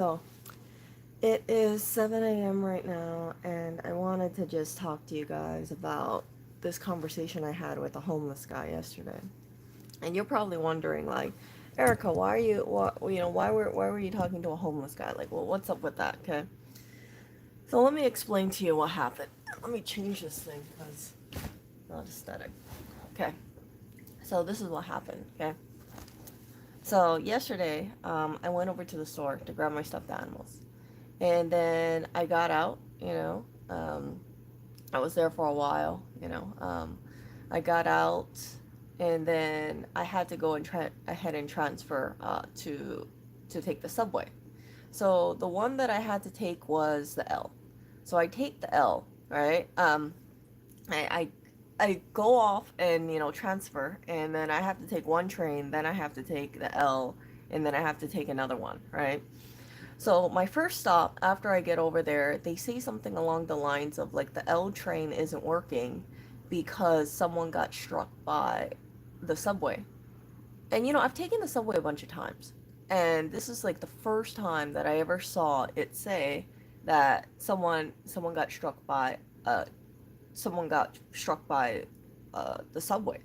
So it is 7 a.m. right now, and I wanted to just talk to you guys about this conversation I had with a homeless guy yesterday. And you're probably wondering, like, Erica, why are you, why were you talking to a homeless guy? Like, well, what's up with that? Okay. So let me explain to you what happened. Let me change this thing because it's not aesthetic. Okay. So this is what happened. Okay. So yesterday, I went over to the store to grab my stuffed animals. And then I got out, I was there for a while, I got out and then I had to go and ahead and transfer to take the subway. So the one that I had to take was the L. So I take the L, right? I I go off and transfer, and then I have to take one train, then I have to take the L, and then I have to take another one, right? So my first stop after I get over there, they say something along the lines of like the L train isn't working because someone got struck by the subway. And I've taken the subway a bunch of times. And this is like the first time that I ever saw it say that someone got struck by the subway,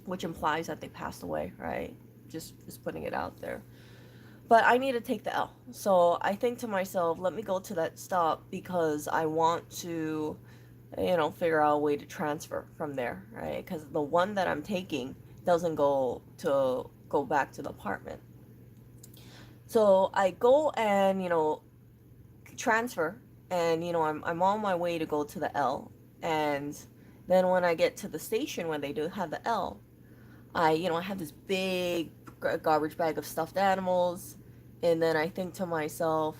which implies that they passed away, right? Just putting it out there. But I need to take the L. So I think to myself, let me go to that stop because I want to, figure out a way to transfer from there, right? Because the one that I'm taking doesn't go back to the apartment. So I go and, transfer and, I'm on my way to go to the L. And then when I get to the station when they do have the L, I have this big garbage bag of stuffed animals, and then I think to myself,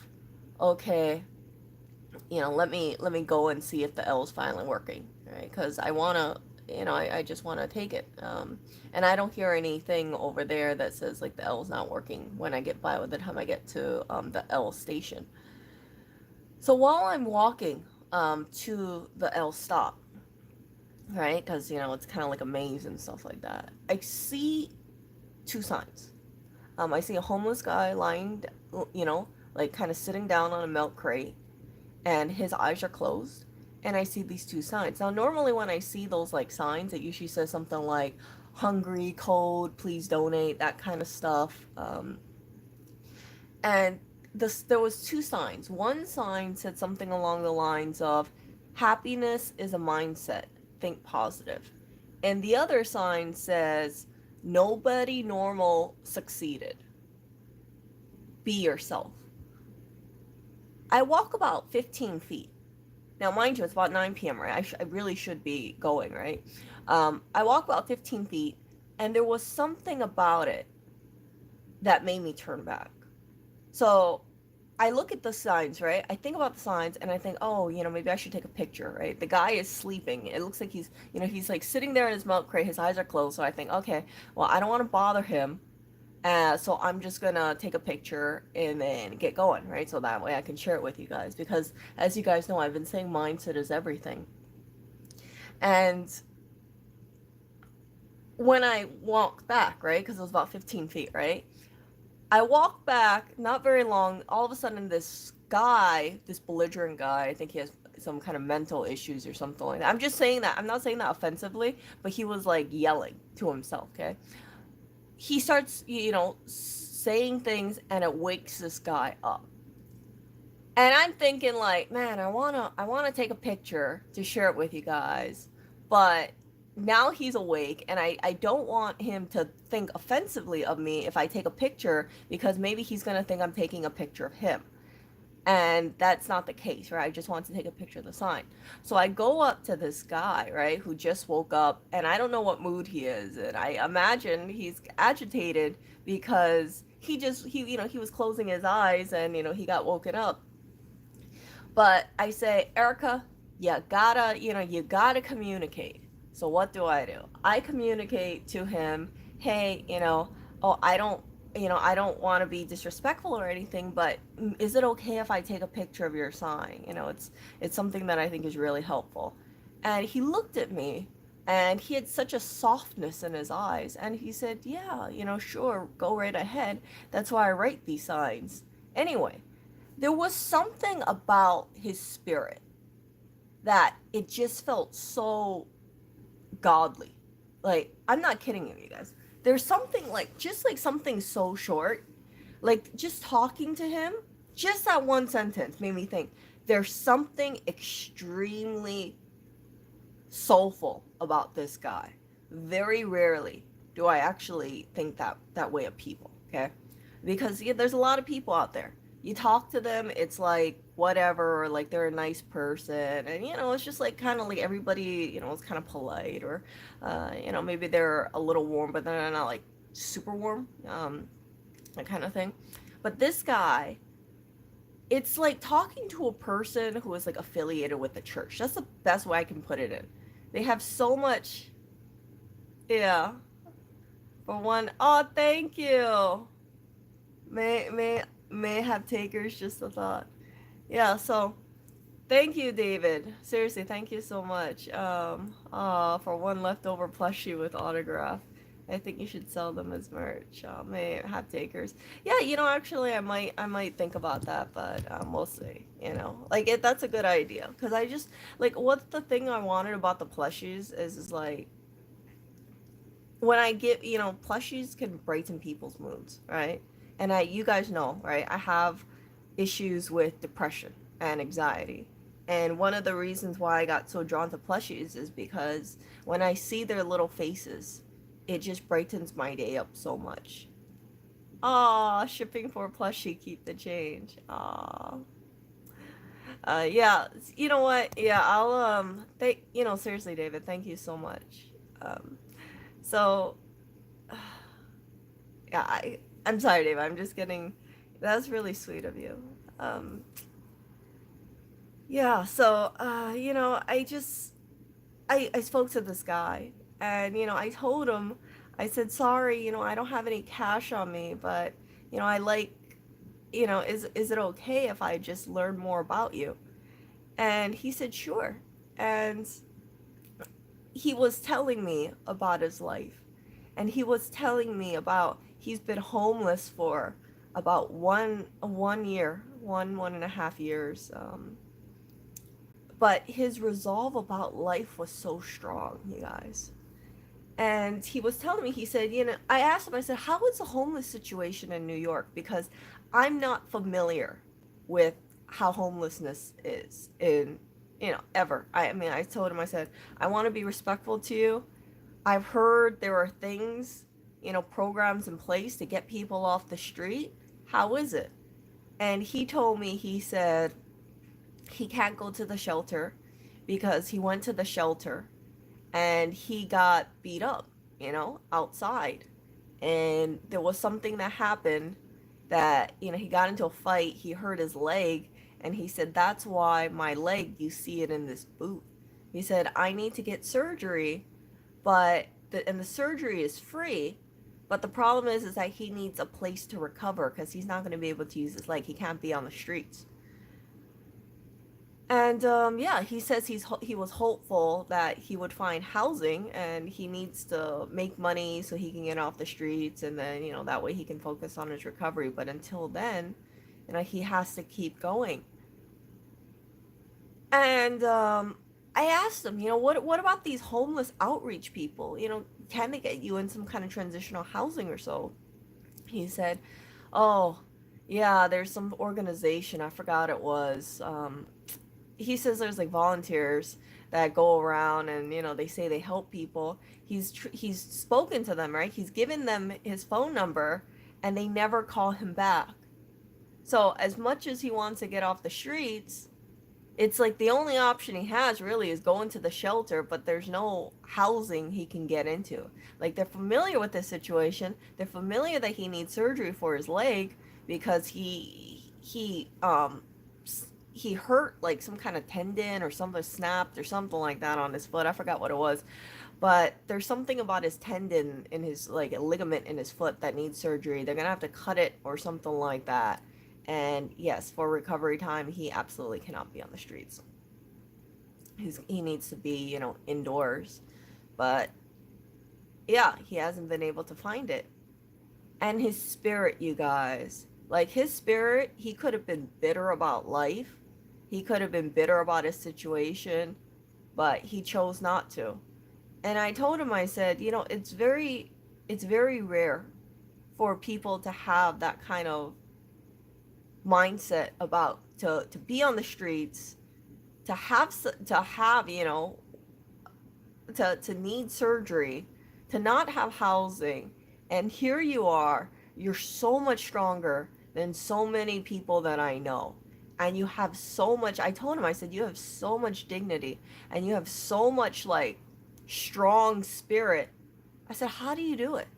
okay, let me go and see if the L is finally working, right? Because I wanna, I just wanna take it, and I don't hear anything over there that says like the L is not working when I get by the time I get to the L station. So while I'm walking to the L stop, right? Because it's kind of like a maze and stuff like that. I see two signs. I see a homeless guy lying, like kind of sitting down on a milk crate, and his eyes are closed. And I see these two signs. Now, normally when I see those like signs, it usually says something like "hungry, cold, please donate," that kind of stuff. And there was two signs. One sign said something along the lines of "happiness is a mindset. Think positive." And the other sign says "nobody normal succeeded. Be yourself." I walk about 15 feet. Now, mind you, it's about 9 p.m., right? I really should be going, right? I walk about 15 feet, and there was something about it that made me turn back. So I look at the signs, right? I think about the signs and I think, oh, maybe I should take a picture, right? The guy is sleeping. It looks like he's like sitting there in his milk crate. His eyes are closed. So I think, okay, well, I don't want to bother him. So I'm just gonna take a picture and then get going, right? So that way I can share it with you guys. Because as you guys know, I've been saying mindset is everything. And when I walked back, right? Because it was about 15 feet, right? I walk back, not very long. All of a sudden, this guy, this belligerent guy, I think he has some kind of mental issues or something like that. I'm just saying that. I'm not saying that offensively, but he was like yelling to himself, okay? He starts, saying things and it wakes this guy up. And I'm thinking like, man, I wanna take a picture to share it with you guys, but now he's awake and I don't want him to think offensively of me if I take a picture because maybe he's gonna think I'm taking a picture of him. And that's not the case, right? I just want to take a picture of the sign. So I go up to this guy, right, who just woke up, and I don't know what mood he is. And I imagine he's agitated because he was closing his eyes and, he got woken up. But I say, Erica, you gotta communicate. So what do? I communicate to him, hey, oh, I don't want to be disrespectful or anything, but is it okay if I take a picture of your sign? It's something that I think is really helpful. And he looked at me and he had such a softness in his eyes and he said, yeah, sure, go right ahead. That's why I write these signs. Anyway, there was something about his spirit that it just felt so godly. Like, I'm not kidding you guys. There's something like, just like something so short, like just talking to him, just that one sentence made me think there's something extremely soulful about this guy. Very rarely do I actually think that way of people, okay? Because yeah, there's a lot of people out there. You talk to them, it's like whatever, or like they're a nice person, and it's just like kind of like everybody, it's kind of polite, or maybe they're a little warm, but they're not like super warm, that kind of thing. But this guy, it's like talking to a person who is like affiliated with the church. That's the best way I can put it in. They have so much, yeah. For one, oh, thank you. May have takers, just a thought. Yeah, so thank you, David. Seriously, thank you so much. For one leftover plushie with autograph. I think you should sell them as merch. May have takers. Yeah, actually, I might think about that, but we'll see. Like that's a good idea because I just like what's the thing I wanted about the plushies is like when I get, plushies can brighten people's moods, right? And you guys know, right? I have issues with depression and anxiety. And one of the reasons why I got so drawn to plushies is because when I see their little faces, it just brightens my day up so much. Aw, shipping for plushie, keep the change. Aw. Yeah, you know what? Yeah, I'll, seriously, David, thank you so much. Um, so, yeah, I'm sorry, Dave. I'm just getting. That's really sweet of you. Um, yeah. So, I spoke to this guy, and I told him, I said, sorry, I don't have any cash on me, but I like, is it okay if I just learn more about you? And he said, sure. And he was telling me about his life, and he was telling me about he's been homeless for about one year, 1.5 years. But his resolve about life was so strong, you guys. And he was telling me, he said, I asked him, I said, how is the homeless situation in New York? Because I'm not familiar with how homelessness is in, ever. I mean, I told him, I said, I want to be respectful to you. I've heard there are things, programs in place to get people off the street. How is it? And he told me, he said he can't go to the shelter because he went to the shelter and he got beat up, outside. And there was something that happened that, he got into a fight, he hurt his leg, and he said, that's why my leg, you see it in this boot. He said, I need to get surgery, but the surgery is free, but the problem is that he needs a place to recover because he's not going to be able to use his leg. He can't be on the streets. And yeah, he says he was hopeful that he would find housing, and he needs to make money so he can get off the streets, and then that way he can focus on his recovery. But until then, he has to keep going. And I asked him, what about these homeless outreach people? Can they get you in some kind of transitional housing or so? He said, oh, yeah, there's some organization. I forgot it was. He says there's like volunteers that go around and they say they help people. He's spoken to them, right? He's given them his phone number, and they never call him back. So as much as he wants to get off the streets, it's like the only option he has really is going to the shelter, but there's no housing he can get into. Like, they're familiar with this situation. They're familiar that he needs surgery for his leg because he hurt like some kind of tendon or something, snapped or something like that on his foot. I forgot what it was. But there's something about his tendon in his, like a ligament in his foot, that needs surgery. They're going to have to cut it or something like that. And yes, for recovery time, he absolutely cannot be on the streets. He needs to be, indoors. But yeah, he hasn't been able to find it. And his spirit, you guys, Like his spirit, he could have been bitter about life. He could have been bitter about his situation, but he chose not to. And I told him, I said, it's very rare for people to have that kind of mindset about to be on the streets, to have to need surgery, to not have housing, and here you are. You're so much stronger than so many people that I know. And you have so much, I told him, I said, you have so much dignity and you have so much like strong spirit. I said, how do you do it?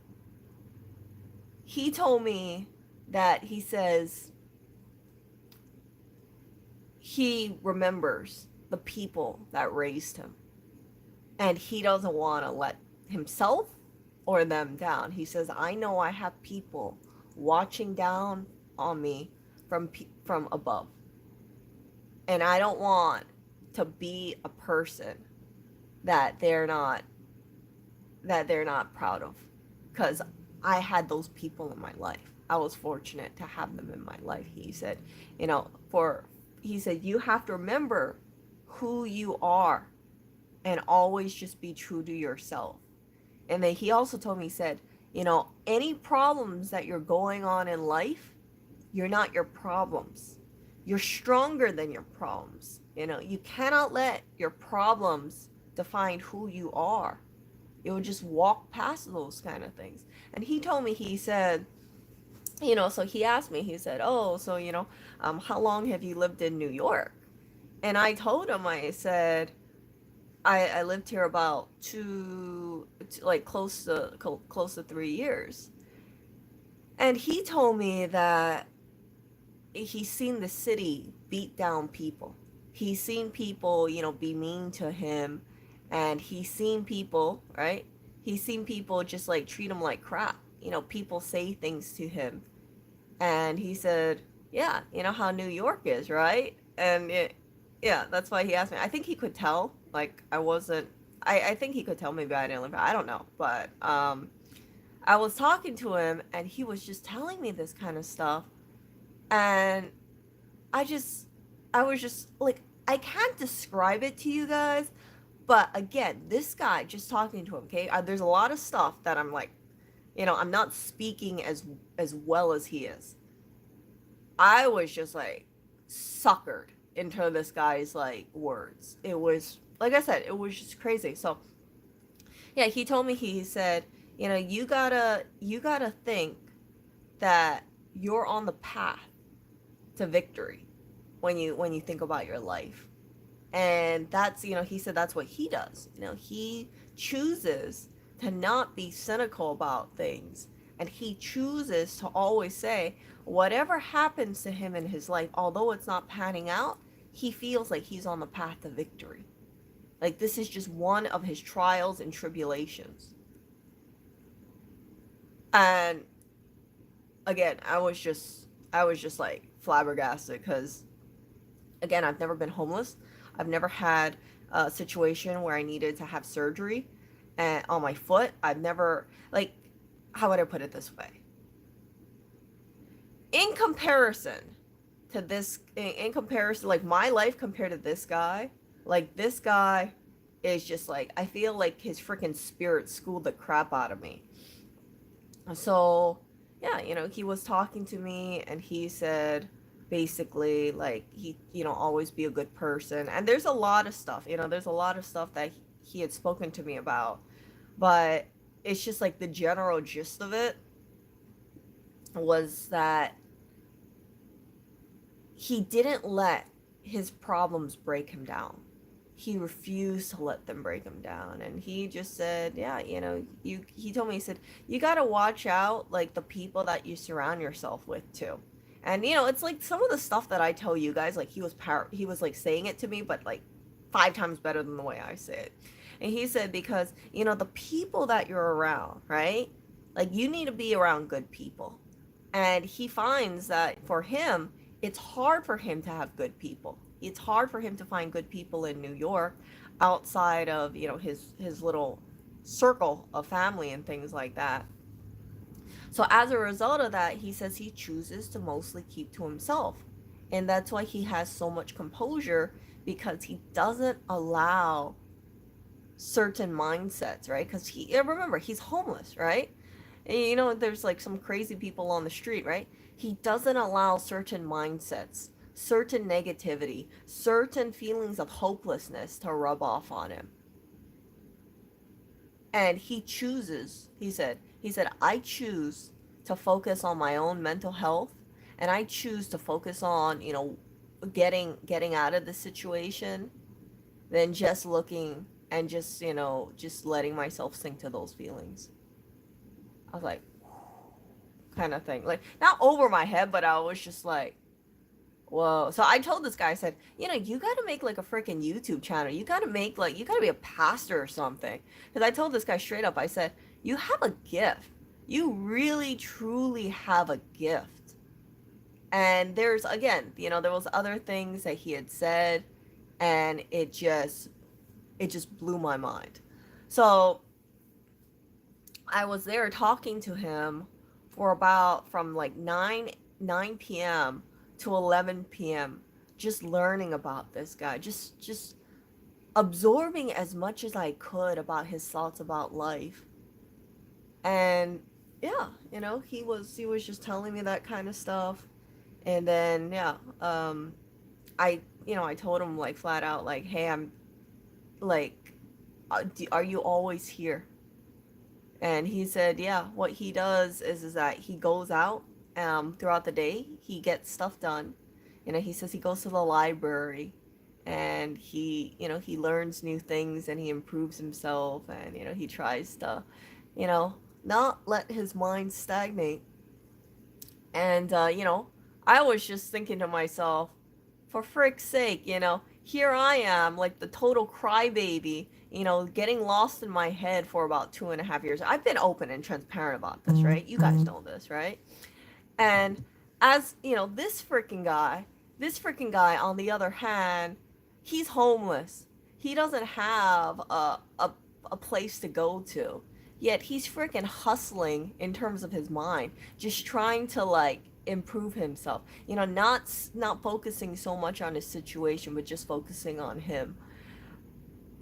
He told me that he says he remembers the people that raised him and he doesn't want to let himself or them down. He says, I know I have people watching down on me from above, and I don't want to be a person that they're not proud of, because I had those people in my life. I was fortunate to have them in my life. He said, for he said, you have to remember who you are and always just be true to yourself. And then he also told me, he said, any problems that you're going on in life, you're not your problems. You're stronger than your problems. You cannot let your problems define who you are. You would just walk past those kind of things. And he told me, he said, so he asked me, he said, oh, so, how long have you lived in New York? And I told him, I said, I lived here about like close to 3 years. And he told me that he's seen the city beat down people. He's seen people, be mean to him, and he's seen people, right? He's seen people just like treat him like crap. People say things to him, and he said, "Yeah, you know how New York is, right?" Yeah, that's why he asked me. I think he could tell, like I wasn't. I think he could tell maybe I didn't live. I don't know, but I was talking to him, and he was just telling me this kind of stuff, and I just, I was just like, I can't describe it to you guys, but again, this guy, just talking to him, okay, there's a lot of stuff that I'm like, I'm not speaking as well as he is. I was just like suckered into this guy's like words. It was, like I said, it was just crazy. So yeah, he told me, he said, you gotta think that you're on the path to victory when you think about your life. And that's, he said that's what he does. He chooses to not be cynical about things, and he chooses to always say whatever happens to him in his life, although it's not panning out, he feels like he's on the path to victory. Like this is just one of his trials and tribulations. And again, I was just like flabbergasted, because again, I've never been homeless. I've never had a situation where I needed to have surgery and on my foot. I've never, like, how would I put it this way? In comparison in comparison, like my life compared to this guy, like this guy is just like, I feel like his freaking spirit schooled the crap out of me. So yeah, he was talking to me, and he said basically like always be a good person. And there's a lot of stuff, there's a lot of stuff that he had spoken to me about, but it's just like the general gist of it was that he didn't let his problems break him down. He refused to let them break him down, and he just said, yeah, he told me, he said, you got to watch out, like the people that you surround yourself with too. And it's like some of the stuff that I tell you guys, like he was like saying it to me, but like 5 times better than the way I say it. And he said, because the people that you're around, right, like you need to be around good people. And he finds that for him, it's hard for him to have good people. It's hard for him to find good people in New York outside of, his little circle of family and things like that. So as a result of that, he says he chooses to mostly keep to himself. And that's why he has so much composure, because he doesn't allow certain mindsets, right? Because remember, he's homeless, right? And, there's like some crazy people on the street, right? He doesn't allow certain mindsets, certain negativity, certain feelings of hopelessness to rub off on him. And he said, I choose to focus on my own mental health, and I choose to focus on, getting out of the situation than just looking and just letting myself sink to those feelings. I was like, kind of thing. Like, not over my head, but I was just like, whoa. So I told this guy, I said, you got to make like a freaking YouTube channel. You got to make like, you got to be a pastor or something. Because I told this guy straight up, I said, you have a gift. You really, truly have a gift. And there's, again, there was other things that he had said, and it just blew my mind. So I was there talking to him for about from like 9 p.m. to 11 p.m., just learning about this guy, just absorbing as much as I could about his thoughts about life. And yeah, he was just telling me that kind of stuff. And then yeah, I told him like flat out, like, hey, I'm like, are you always here? And he said, yeah, what he does is that he goes out throughout the day, he gets stuff done. He says he goes to the library, and he learns new things, and he improves himself, and he tries to, you know, not let his mind stagnate. And I was just thinking to myself, for frick's sake, here I am, like the total crybaby, getting lost in my head for about 2.5 years. I've been open and transparent about this, right? You guys know this, right? And as this freaking guy, on the other hand, he's homeless. He doesn't have a place to go to. Yet he's freaking hustling in terms of his mind, just trying to like improve himself. Not focusing so much on his situation, but just focusing on him.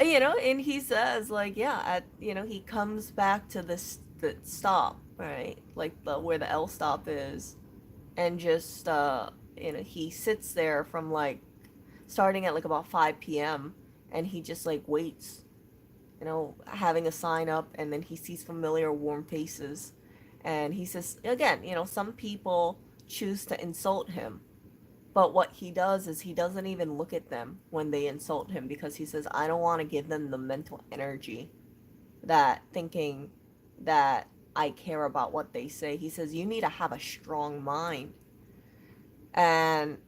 And he says like, yeah, he comes back to this the stop, right? Like the where the L stop is, and just he sits there from like starting at like about 5 p.m., and he just like waits, having a sign up, and then he sees familiar warm faces. And he says, again, some people choose to insult him. But what he does is he doesn't even look at them when they insult him, because he says, I don't want to give them the mental energy that thinking that I care about what they say. He says, you need to have a strong mind. And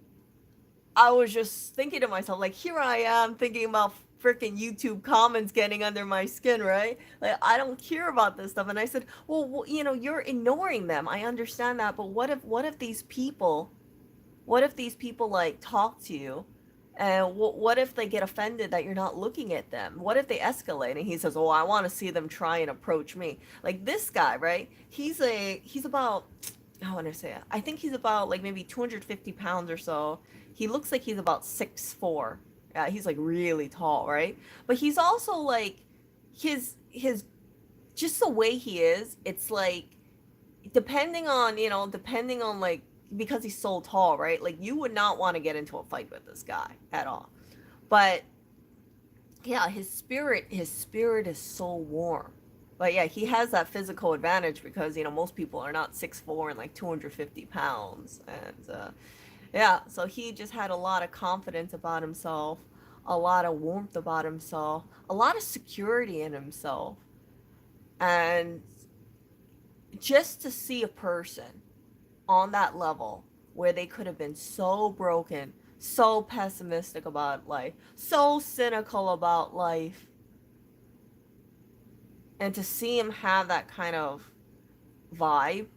I was just thinking to myself, like, here I am thinking about freaking YouTube comments getting under my skin, right? Like, I don't care about this stuff. And I said, well, you're ignoring them. I understand that, but what if these people like talk to you, and what if they get offended that you're not looking at them? What if they escalate? And he says, oh, I want to see them try and approach me. Like this guy, right? He's about, I want to say it, I think he's about like maybe 250 pounds or so. He looks like he's about 6'4". Yeah, he's like really tall, right? But he's also like, his just the way he is, it's like, depending on like, because he's so tall, right? Like, you would not want to get into a fight with this guy at all. But yeah, his spirit is so warm. But yeah, he has that physical advantage, because most people are not 6'4" and like 250 pounds. And yeah, so he just had a lot of confidence about himself, a lot of warmth about himself, a lot of security in himself. And just to see a person on that level, where they could have been so broken, so pessimistic about life, so cynical about life, and to see him have that kind of vibe,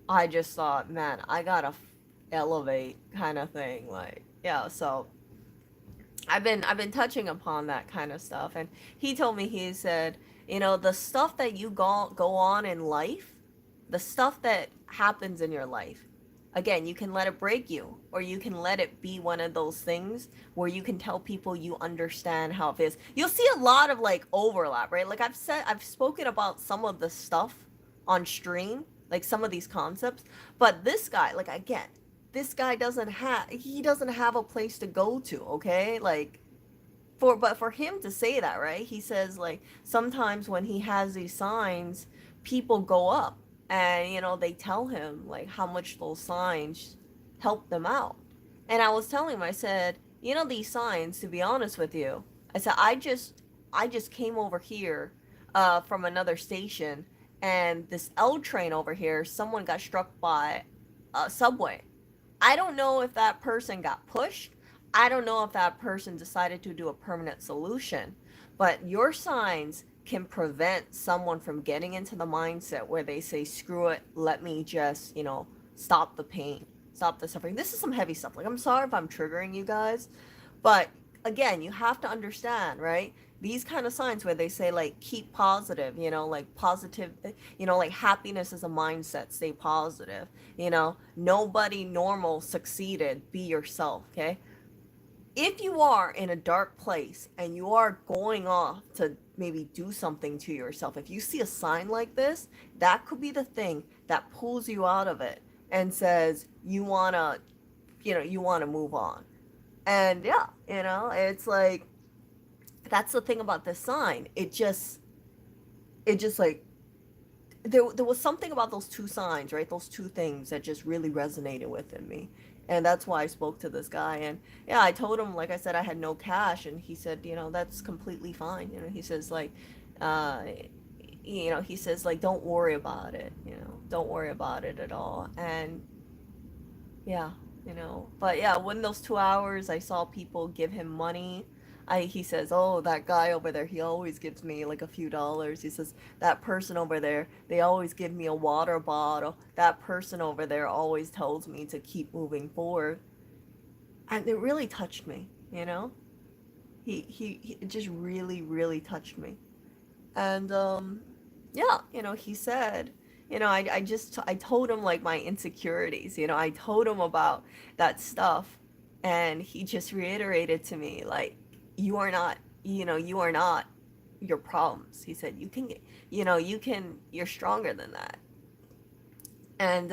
I just thought, man, I gotta elevate, kind of thing. Like, yeah, so I've been touching upon that kind of stuff. And he told me, he said, The stuff that you go on in life, the stuff that happens in your life, again, you can let it break you, or you can let it be one of those things where you can tell people you understand how it is. You'll see a lot of like overlap, right? Like I've spoken about some of the stuff on stream, like some of these concepts, but this guy, like again, this guy doesn't have a place to go to, okay? Like for him to say that, right? He says like sometimes when he has these signs, people go up and they tell him like how much those signs help them out. And I was telling him, I said, these signs, to be honest with you, I said I just came over here from another station, and this L train over here, someone got struck by a subway. I don't know if that person got pushed. I don't know if that person decided to do a permanent solution. But your signs can prevent someone from getting into the mindset where they say, screw it, let me just, stop the pain, stop the suffering. This is some heavy stuff. Like, I'm sorry if I'm triggering you guys, but again, you have to understand, right? These kind of signs where they say like keep positive, like positive, like happiness is a mindset, stay positive, nobody normal succeeded, be yourself, okay? If you are in a dark place and you are going off to maybe do something to yourself, if you see a sign like this, that could be the thing that pulls you out of it and says you want to move on. And yeah, it's like that's the thing about this sign. It just like there was something about those two signs, right? Those two things that just really resonated within me. And that's why I spoke to this guy. And yeah, I told him, like I said, I had no cash. And he said, that's completely fine. He says, like, uh, he says, like, don't worry about it. Don't worry about it at all. And yeah, but yeah, when those 2 hours, I saw people give him money. He says, oh, that guy over there, he always gives me like a few dollars. He says, that person over there, they always give me a water bottle. That person over there always tells me to keep moving forward. And it really touched me, he it just really, really touched me. And yeah, he said, I told him like my insecurities, I told him about that stuff, and he just reiterated to me like, you are not, you are not your problems. He said, you can get, you're stronger than that. And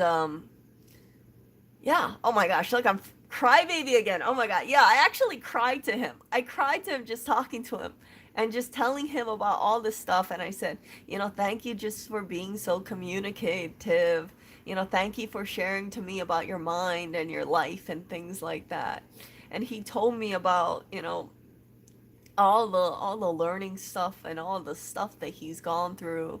yeah, oh my gosh, like I'm crybaby again. Oh my god, yeah, I actually cried to him. I cried to him just talking to him and just telling him about all this stuff. And I said, thank you just for being so communicative. Thank you for sharing to me about your mind and your life and things like that. And he told me about, all the learning stuff and all the stuff that he's gone through.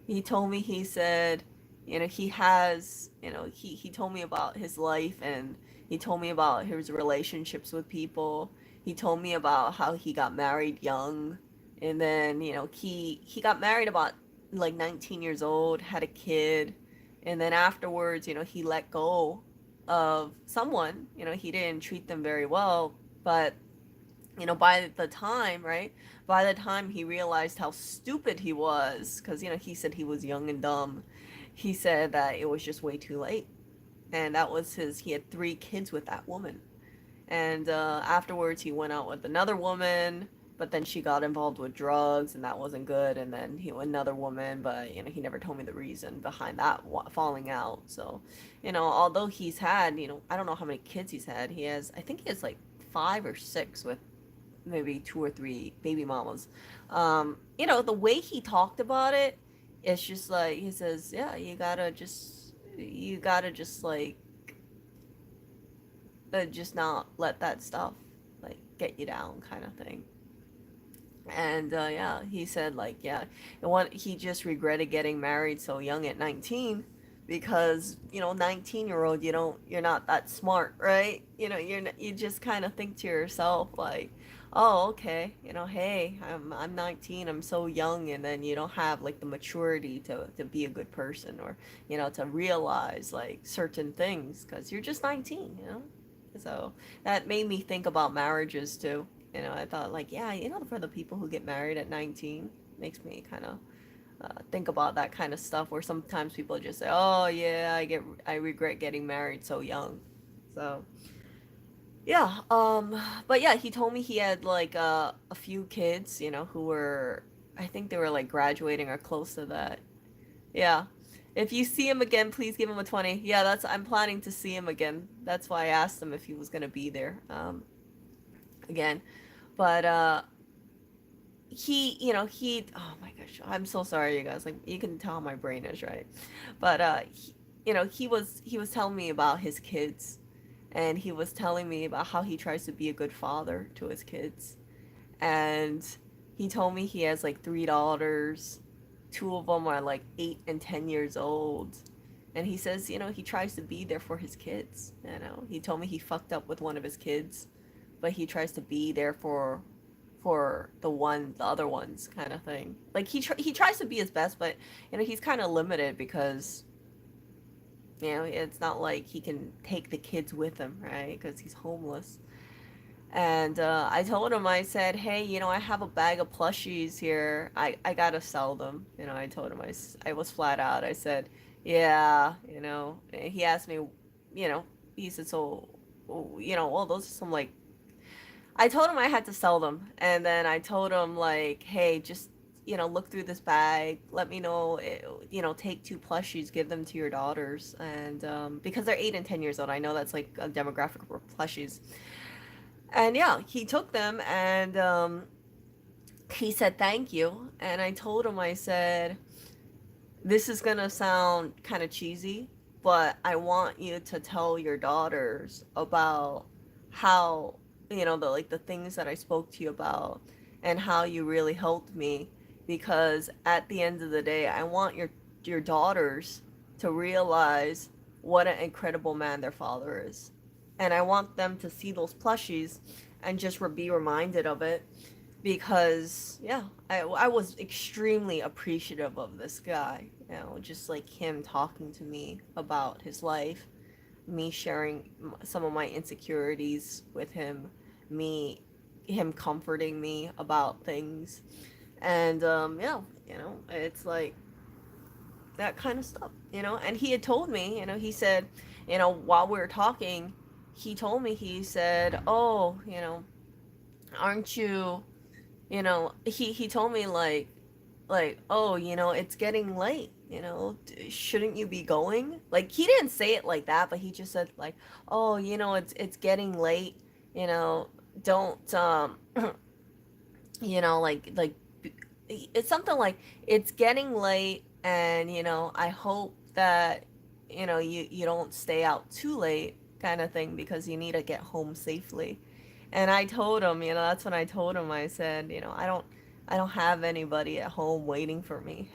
He told me, he said, he has, he told me about his life, and he told me about his relationships with people. He told me about how he got married young, and then, he got married about like 19 years old, had a kid, and then afterwards, he let go of someone. He didn't treat them very well, but by the time, right? By the time he realized how stupid he was, because, he said he was young and dumb, he said that it was just way too late. And that was he had 3 kids with that woman. And afterwards, he went out with another woman, but then she got involved with drugs, and that wasn't good. And then he another woman, but, he never told me the reason behind that falling out. So, although he's had, I don't know how many kids he's had. I think he has like 5 or 6 with maybe 2 or 3 baby mamas. The way he talked about it, it's just like he says, yeah, you gotta just like just not let that stuff like get you down, kind of thing. And yeah, he said like, yeah, he just regretted getting married so young at 19, because 19-year-old, you're not that smart, right? You just kind of think to yourself like, oh, okay, hey, I'm 19, I'm so young, and then you don't have like the maturity to be a good person, or to realize like certain things, because you're just 19. So that made me think about marriages too. I thought like, yeah, for the people who get married at 19, makes me kind of think about that kind of stuff where sometimes people just say, "Oh yeah, I regret getting married so young." So yeah, but yeah, he told me he had like a few kids, you know, who were, I think they were like graduating or close to that. Yeah. If you see him again, please give him a 20. Yeah, I'm planning to see him again. That's why I asked him if he was gonna be there, again. But oh my gosh, I'm so sorry, you guys. Like, you can tell how my brain is, right? But he was telling me about his kids, and he was telling me about how he tries to be a good father to his kids. And he told me he has like three daughters. Two of them are like 8 and 10 years old. And he says, he tries to be there for his kids. He told me he fucked up with one of his kids, but he tries to be there for the other ones, kind of thing. Like, he tries to be his best, but he's kind of limited because it's not like he can take the kids with him, right? Because he's homeless. And I told him, I said, hey, I have a bag of plushies here. I gotta sell them. I told him, I was flat out. I said, yeah, And he asked me, he said, so, well, those are some, like, I told him I had to sell them. And then I told him, like, hey, just, look through this bag. Let me know, take two plushies, give them to your daughters. And because they're 8 and 10 years old, I know that's like a demographic for plushies. And yeah, he took them, and he said thank you. And I told him, I said, this is gonna sound kind of cheesy, but I want you to tell your daughters about how, the things that I spoke to you about, and how you really helped me, because at the end of the day, I want your daughters to realize what an incredible man their father is. And I want them to see those plushies and just be reminded of it, because yeah, I was extremely appreciative of this guy, just like him talking to me about his life, me sharing some of my insecurities with him, me him comforting me about things. And yeah, it's like that kind of stuff, and he had told me, he said, while we were talking, he told me, he said, oh, aren't you, he told me, like, oh, it's getting late, shouldn't you be going? Like, he didn't say it like that, but he just said, like, oh, it's getting late, you know don't like, it's something like, it's getting late, and I hope that you don't stay out too late, kind of thing, because you need to get home safely. And I told him, that's when I told him, I said, I don't have anybody at home waiting for me.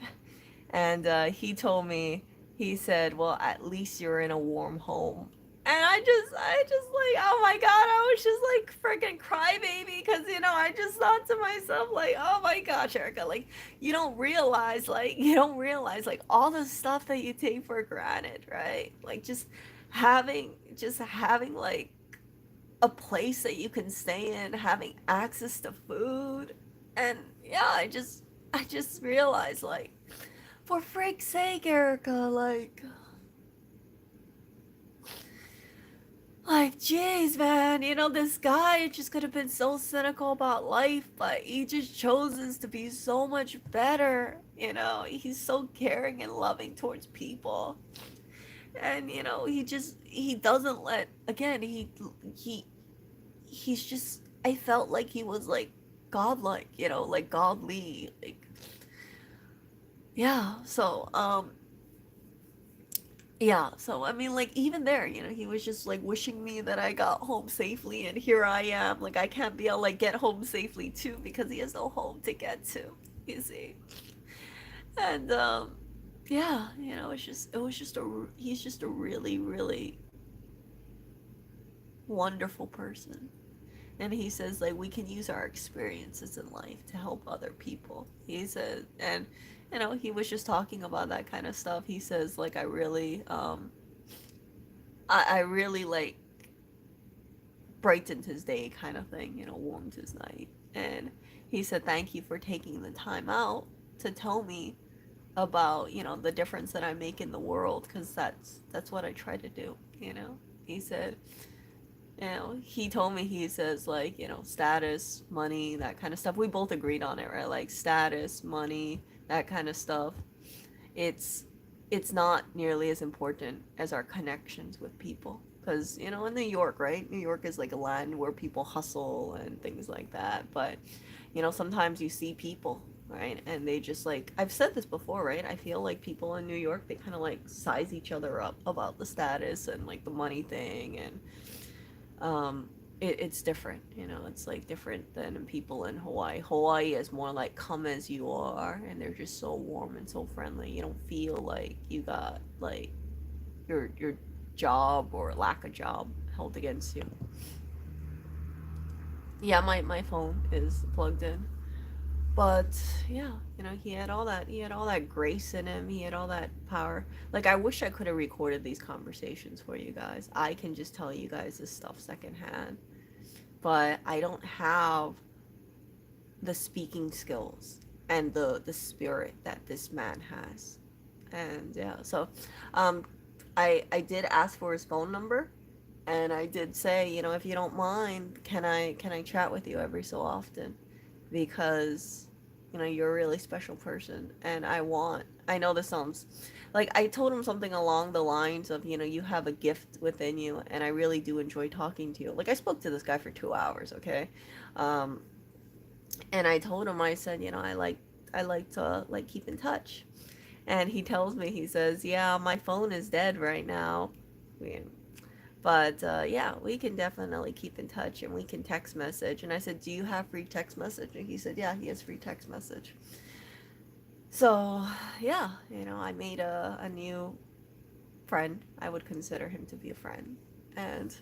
And he told me, he said, well, at least you're in a warm home. And I just like, oh my God, I was just like freaking crybaby, because, I just thought to myself, like, oh my gosh, Erica, like, you don't realize, like, all the stuff that you take for granted, right? Like, just having, like, a place that you can stay in, having access to food. And yeah, I just realized, like, for freak's sake, Erica, like, jeez, man, this guy just could have been so cynical about life, but he just chooses to be so much better. He's so caring and loving towards people. And, he doesn't let, again, he, he's just, I felt like he was, like, godlike, like, godly, like, yeah. So I mean, like, even there, he was just like wishing me that I got home safely, and here I am, like, I can't be able, like, get home safely too, because he has no home to get to, you see. And yeah, he's just a really, really wonderful person. And he says, like, we can use our experiences in life to help other people. He said, and he was just talking about that kind of stuff. He says, like, I really, like, brightened his day, kind of thing, warmed his night. And he said, thank you for taking the time out, to tell me about, the difference that I make in the world, because that's what I try to do. He said, he told me, he says, like, status, money, that kind of stuff. We both agreed on it, right? Like status, money, that kind of stuff. It's it's not nearly as important as our connections with people. Because, in New York, right? New York is like a land where people hustle and things like that. But, sometimes you see people, right? And they just like, I've said this before, right? I feel like people in New York, they kind of like size each other up about the status and like the money thing. And it's different, it's like different than people in Hawaii is more like come as you are, and they're just so warm and so friendly. You don't feel like you got like your job or lack of job held against you. Yeah, my phone is plugged in. But yeah, he had all that grace in him. He had all that power. Like, I wish I could have recorded these conversations for you guys. I can just tell you guys this stuff secondhand, but I don't have the speaking skills and the spirit that this man has. And yeah, so um I did ask for his phone number, and I did say, if you don't mind, can I chat with you every so often, because you're a really special person, and I know this sounds like, I told him something along the lines of, you have a gift within you, and I really do enjoy talking to you. Like, I spoke to this guy for 2 hours, okay? um and I told him, I said, I like to like keep in touch. And he tells me, he says, yeah, my phone is dead right now. But yeah, we can definitely keep in touch, and we can text message. And I said, do you have free text message? And he said, yeah, he has free text message. So yeah, I made a new friend. I would consider him to be a friend. And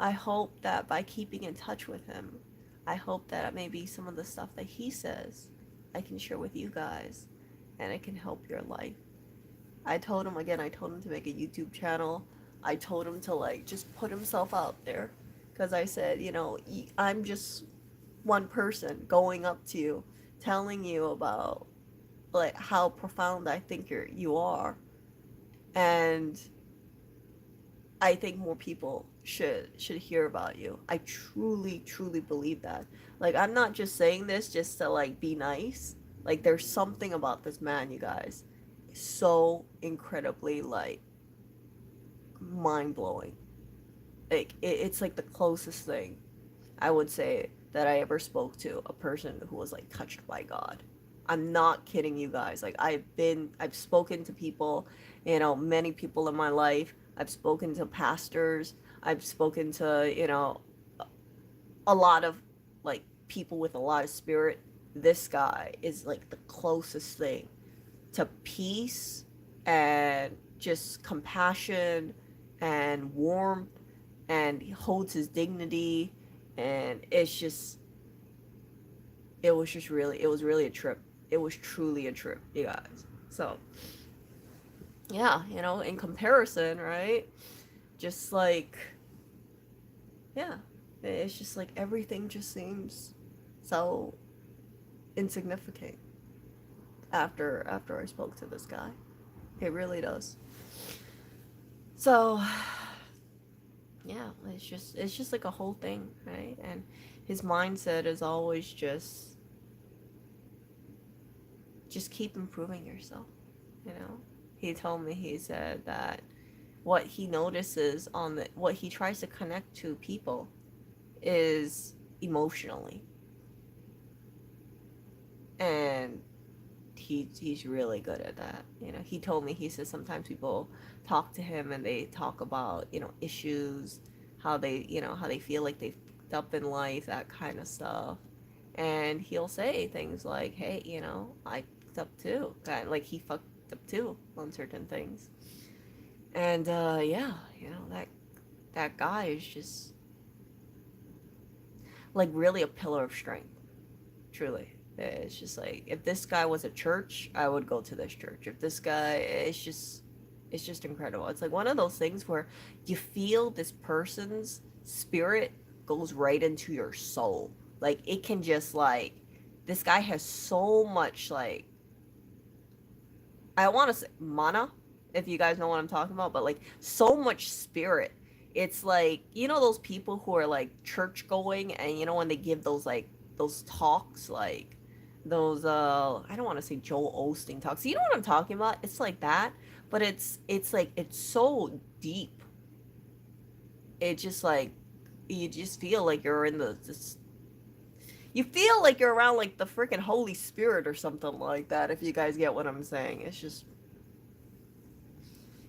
I hope that by keeping in touch with him, I hope that maybe some of the stuff that he says I can share with you guys, and it can help your life. I told him to make a YouTube channel. I told him to like just put himself out there, because I said, I'm just one person going up to you, telling you about like how profound I think you are, and I think more people should hear about you. I truly truly believe that. Like, I'm not just saying this just to like be nice. Like, there's something about this man, you guys, so incredibly like mind blowing. Like, it's like the closest thing I would say that I ever spoke to a person who was like touched by God. I'm not kidding you guys. Like, I've spoken to people, many people in my life. I've spoken to pastors. I've spoken to, a lot of like people with a lot of spirit. This guy is like the closest thing to peace and just compassion and warmth, and he holds his dignity, and it was really a trip. It was truly a trip, you guys. So yeah, in comparison, right? Just like, yeah, it's just like everything just seems so insignificant after I spoke to this guy. It really does. So yeah, it's just like a whole thing, right? And his mindset is always just keep improving yourself, you know. He told me, he said that what he notices what he tries to connect to people is emotionally, and he's really good at that. He told me, he says sometimes people talk to him and they talk about, issues, how they feel like they've fucked up in life, that kind of stuff. And he'll say things like, hey, I fucked up too. Kind of like he fucked up too on certain things. And yeah, that guy is just like really a pillar of strength, truly. It's just like, if this guy was a church, I would go to this church. If this guy, it's just incredible. It's like one of those things where you feel this person's spirit goes right into your soul. Like, it can just like, this guy has so much like I want to say mana, if you guys know what I'm talking about, but like so much spirit. It's like, you know, those people who are like church going, and you know when they give those like those talks, like those I don't want to say Joel Osteen talks. You know what I'm talking about? It's like that, but it's like it's so deep. It just like you just feel like you're in the this, you feel like you're around like the freaking Holy Spirit or something like that, if you guys get what I'm saying. It's just,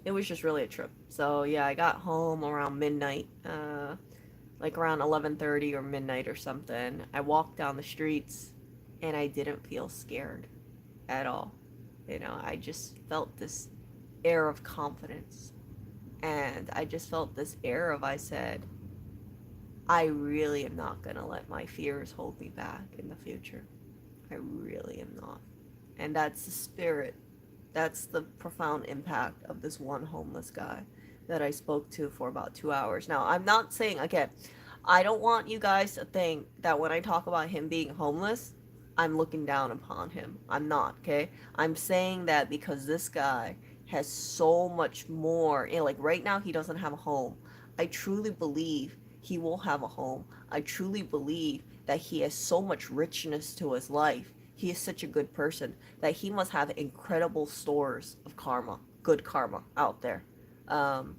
it was just really a trip. So yeah, I got home around midnight, like around 11:30 or midnight or something. I walked down the streets, and I didn't feel scared at all. You know, I just felt this air of confidence, and I just felt this air of, I said, I really am not gonna let my fears hold me back in the future. I really am not. And that's the spirit. That's the profound impact of this one homeless guy that I spoke to for about 2 hours. Now, I'm not saying, again, I don't want you guys to think that when I talk about him being homeless, I'm looking down upon him. I'm not, okay? I'm saying that because this guy has so much more. You know, like right now, he doesn't have a home. I truly believe he will have a home. I truly believe that he has so much richness to his life. He is such a good person that he must have incredible stores of karma, good karma out there. Um,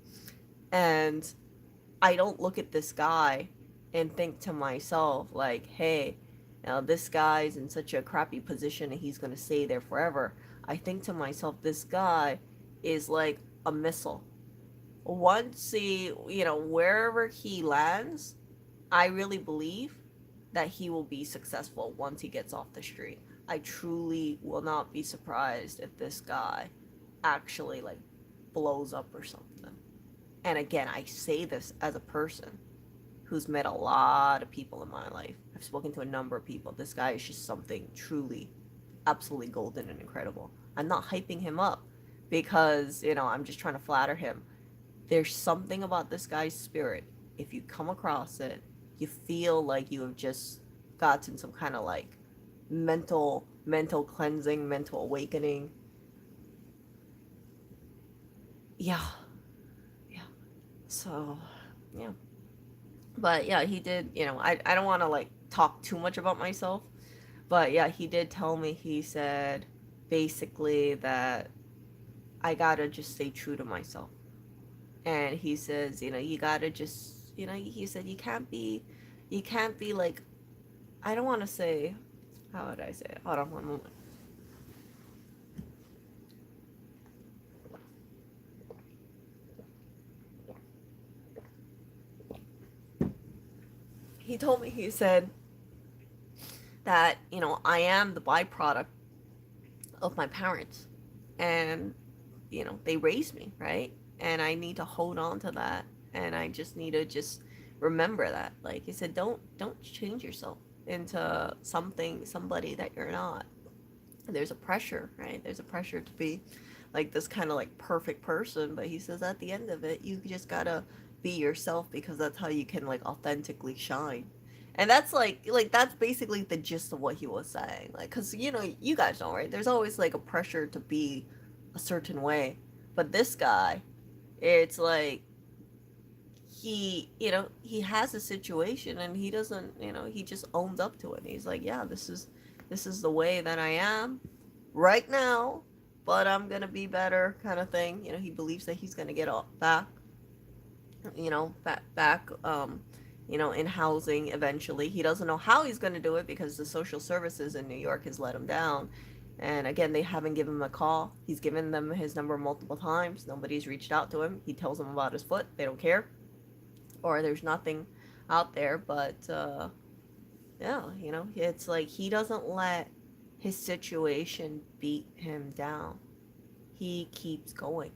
and I don't look at this guy and think to myself, like, hey, now this guy's in such a crappy position and he's going to stay there forever. I think to myself, this guy is like a missile. Once he, you know, wherever he lands, I really believe that he will be successful once he gets off the street. I truly will not be surprised if this guy actually like blows up or something. And again, I say this as a person who's met a lot of people in my life. I've spoken to a number of people. This guy is just something truly, absolutely golden and incredible. I'm not hyping him up because, you know, I'm just trying to flatter him. There's something about this guy's spirit. If you come across it, you feel like you have just gotten some kind of like mental cleansing, mental awakening. Yeah, yeah. So, yeah. But yeah, he did, you know, I don't want to like talk too much about myself, but yeah, he did tell me, he said basically that I gotta just stay true to myself. And he says, you know, you gotta just, you know, he said you can't be like, I don't want to say, how would I say it? Hold on one moment. He told me, he said that, you know, I am the byproduct of my parents. And, you know, they raised me, right? And I need to hold on to that. And I just need to just remember that. Like he said, don't change yourself into somebody that you're not. There's a pressure, right? There's a pressure to be like this kind of like perfect person, but he says at the end of it, you just gotta be yourself because that's how you can like authentically shine. And that's like that's basically the gist of what he was saying. Like, cause you know, you guys know, right? There's always like a pressure to be a certain way, but this guy, it's like he, you know, he has a situation and he doesn't, you know, he just owns up to it. He's like, yeah, this is the way that I am right now, but I'm gonna be better, kind of thing. You know, he believes that he's gonna get all back, you know, back, you know, in housing eventually. He doesn't know how he's gonna do it because the social services in New York has let him down. And again, they haven't given him a call. He's given them his number multiple times. Nobody's reached out to him. He tells them about his foot. They don't care, or there's nothing out there. But yeah, you know, it's like he doesn't let his situation beat him down. He keeps going.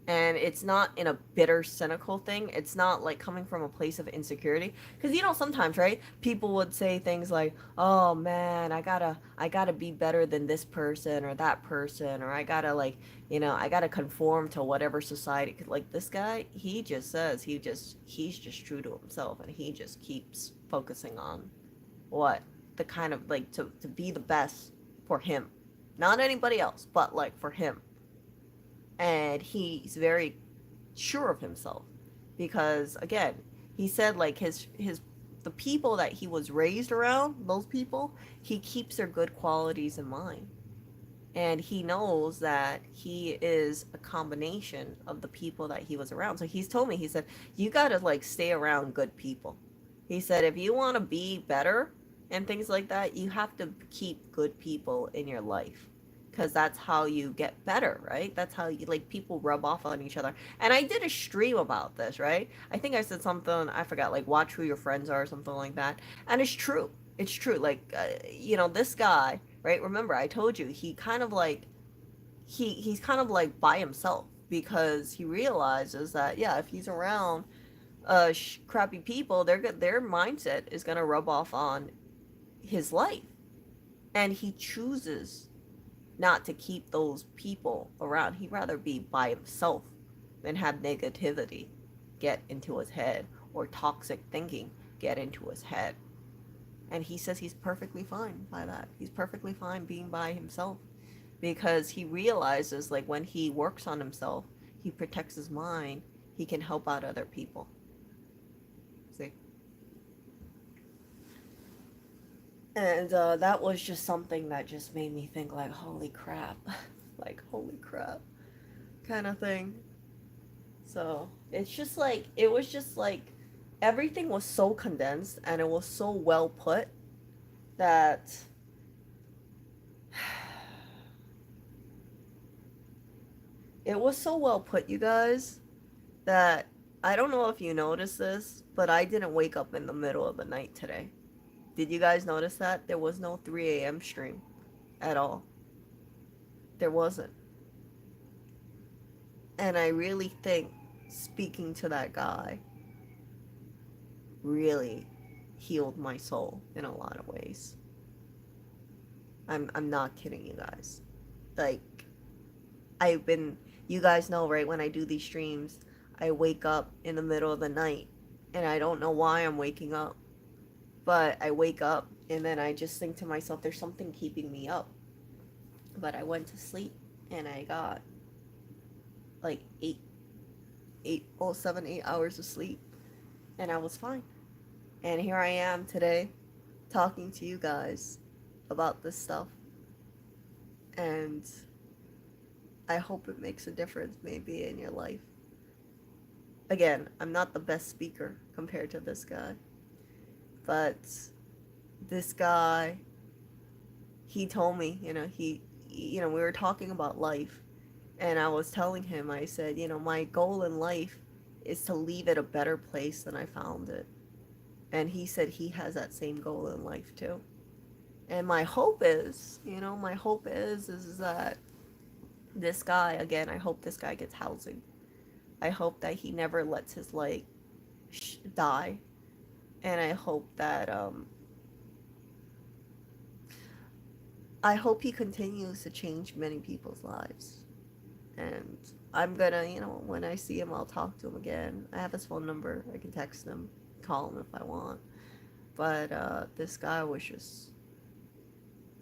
And it's not in a bitter, cynical thing. It's not like coming from a place of insecurity. Because you know, sometimes, right? People would say things like, "Oh man, I gotta be better than this person or that person, or I gotta like, you know, I gotta conform to whatever society." Like this guy, he just says he's just true to himself, and he just keeps focusing on what the kind of like to be the best for him. Not anybody else, but like for him. And he's very sure of himself because again, he said like his the people that he was raised around, those people, he keeps their good qualities in mind. And he knows that he is a combination of the people that he was around. So he's told me, he said, you got to like stay around good people. He said, if you want to be better and things like that, you have to keep good people in your life because that's how you get better, right? That's how you like people rub off on each other. And I did a stream about this, right? I think I said something, I forgot, like watch who your friends are or something like that. And it's true. It's true. Like, this guy, right? Remember, I told you he kind of like he's kind of like by himself because he realizes that yeah, if he's around crappy people, their mindset is gonna rub off on his life, and he chooses not to keep those people around. He'd rather be by himself than have negativity get into his head or toxic thinking get into his head. And he says he's perfectly fine by that. He's perfectly fine being by himself because he realizes like when he works on himself, he protects his mind, he can help out other people. See? And that was just something that just made me think like, holy crap, like holy crap, kind of thing. So it's just like it was just like everything was so condensed and it was so well put that it was so well put, you guys, that I don't know if you noticed this, but I didn't wake up in the middle of the night today. Did you guys notice that? There was no 3 a.m. stream at all. There wasn't. And I really think speaking to that guy really healed my soul in a lot of ways. I'm not kidding you guys. Like I've been you guys know, right, when I do these streams, I wake up in the middle of the night and I don't know why I'm waking up. But I wake up and then I just think to myself there's something keeping me up. But I went to sleep and I got like 8 hours of sleep and I was fine. And here I am today talking to you guys about this stuff. And I hope it makes a difference maybe in your life. Again, I'm not the best speaker compared to this guy. But this guy, he told me, we were talking about life. And I was telling him, I said, my goal in life is to leave it a better place than I found it. And he said he has that same goal in life too. And my hope is that this guy, again, I hope this guy gets housing. I hope that he never lets his leg die. And I hope he continues to change many people's lives. And I'm gonna, when I see him, I'll talk to him again. I have his phone number. I can text him, call him if I want. But this guy was just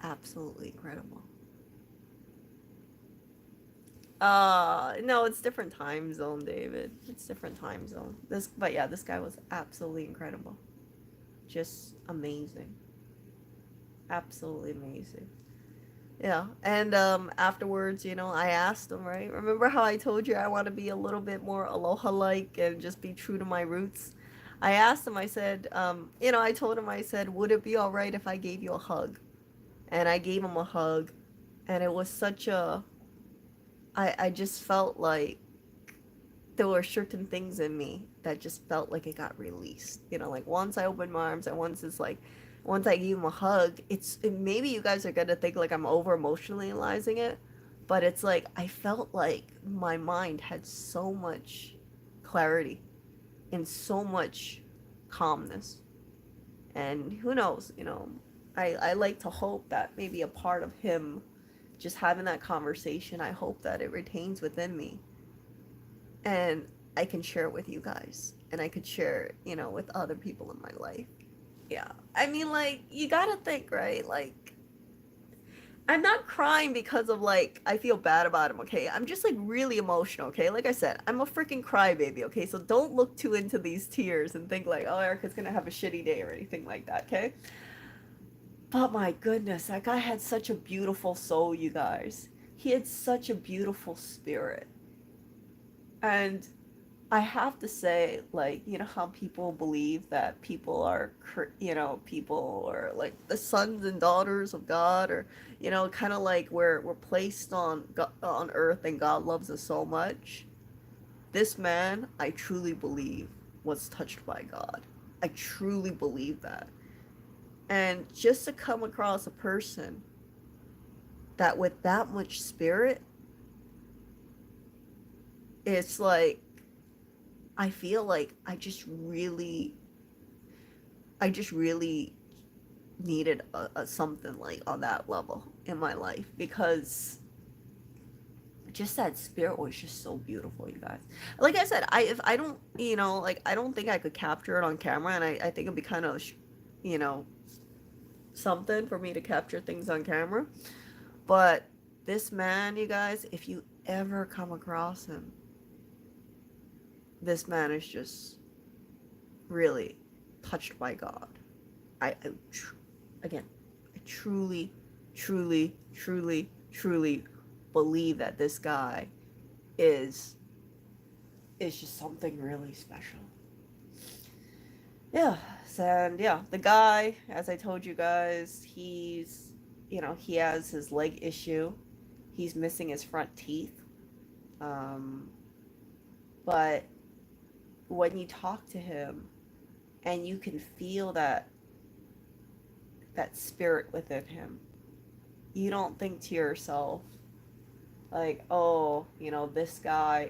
absolutely incredible. No, it's different time zone, David. It's different time zone. But yeah, this guy was absolutely incredible. Just amazing. Absolutely amazing. Yeah, and afterwards, I asked him, right? Remember how I told you I want to be a little bit more aloha-like and just be true to my roots? I asked him, I said, I told him, I said, would it be all right if I gave you a hug? And I gave him a hug, and it was such I just felt like there were certain things in me that just felt like it got released. Like once I opened my arms and once I gave him a hug, maybe you guys are gonna think like I'm over emotionalizing it, but it's like I felt like my mind had so much clarity and so much calmness. And who knows, I like to hope that maybe a part of him just having that conversation, I hope that it retains within me and I can share it with you guys and I could share it, with other people in my life. Yeah. I mean, like, you gotta think, right? Like, I'm not crying because of like I feel bad about him, okay? I'm just like really emotional, okay? Like I said, I'm a freaking crybaby, okay? So don't look too into these tears and think like, oh, Erica's gonna have a shitty day or anything like that, okay? But my goodness, that guy had such a beautiful soul, you guys. He had such a beautiful spirit. And I have to say, like, you know how people believe that people are, people are like the sons and daughters of God, or, kind of like we're placed on earth and God loves us so much. This man, I truly believe, was touched by God. I truly believe that. And just to come across a person that with that much spirit, it's like, I feel like I just really needed a something like on that level in my life, because just that spirit was just so beautiful, you guys. Like I said, if I don't, like I don't think I could capture it on camera, and I think it'd be kind of, you know, something for me to capture things on camera. But this man, you guys, if you ever come across him, this man is just really touched by God. I again, I truly, truly, truly, truly believe that this guy is is just something really special. Yeah, and yeah, the guy, as I told you guys, he has his leg issue. He's missing his front teeth. Um, but when you talk to him and you can feel that spirit within him, you don't think to yourself like, oh, this guy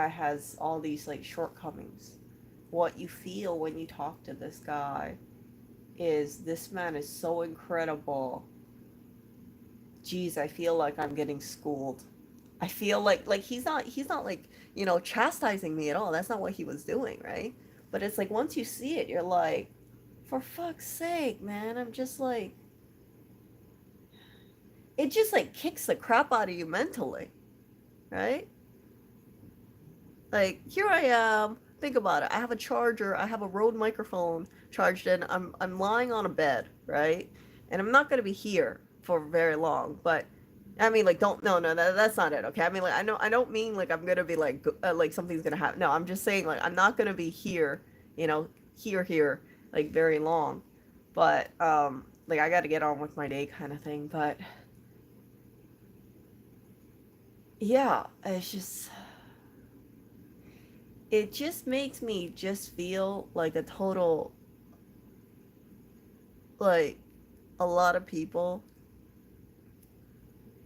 has all these like shortcomings. What you feel when you talk to this guy is, this man is so incredible. Geez, I feel like I'm getting schooled. I feel like he's not like, chastising me at all. That's not what he was doing, right? But it's like once you see it, you're like, for fuck's sake, man. I'm just like, it just like kicks the crap out of you mentally, right? Like, here I am. Think about it. I have a charger. I have a Rode microphone charged in. I'm lying on a bed, right? And I'm not gonna be here for very long. But I mean, like, don't no no that's not it. Okay. I mean, like, I don't mean like I'm gonna be like something's gonna happen. No, I'm just saying like I'm not gonna be here. You know, here like very long. But like I got to get on with my day kind of thing. But yeah, it just makes me just feel like a total, like, a lot of people,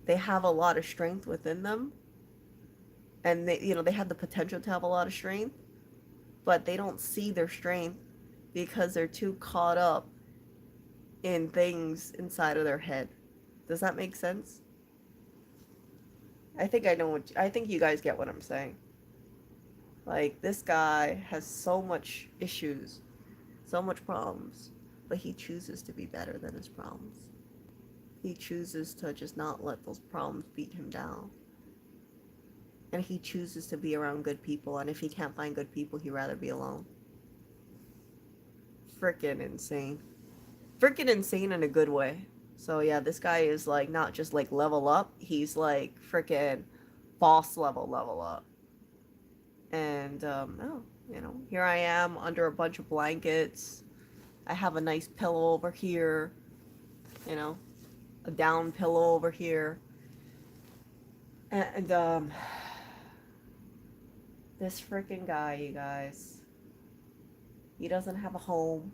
they have a lot of strength within them, and they have the potential to have a lot of strength, but they don't see their strength because they're too caught up in things inside of their head. Does that make sense? I think you guys get what I'm saying. Like, this guy has so much issues, so much problems, but he chooses to be better than his problems. He chooses to just not let those problems beat him down. And he chooses to be around good people, and if he can't find good people, he'd rather be alone. Freaking insane. Freaking insane in a good way. So yeah, this guy is like not just like level up, he's like freaking boss level up. And oh, here I am under a bunch of blankets. I have a nice pillow over here, you know, a down pillow over here. And this freaking guy, you guys, he doesn't have a home.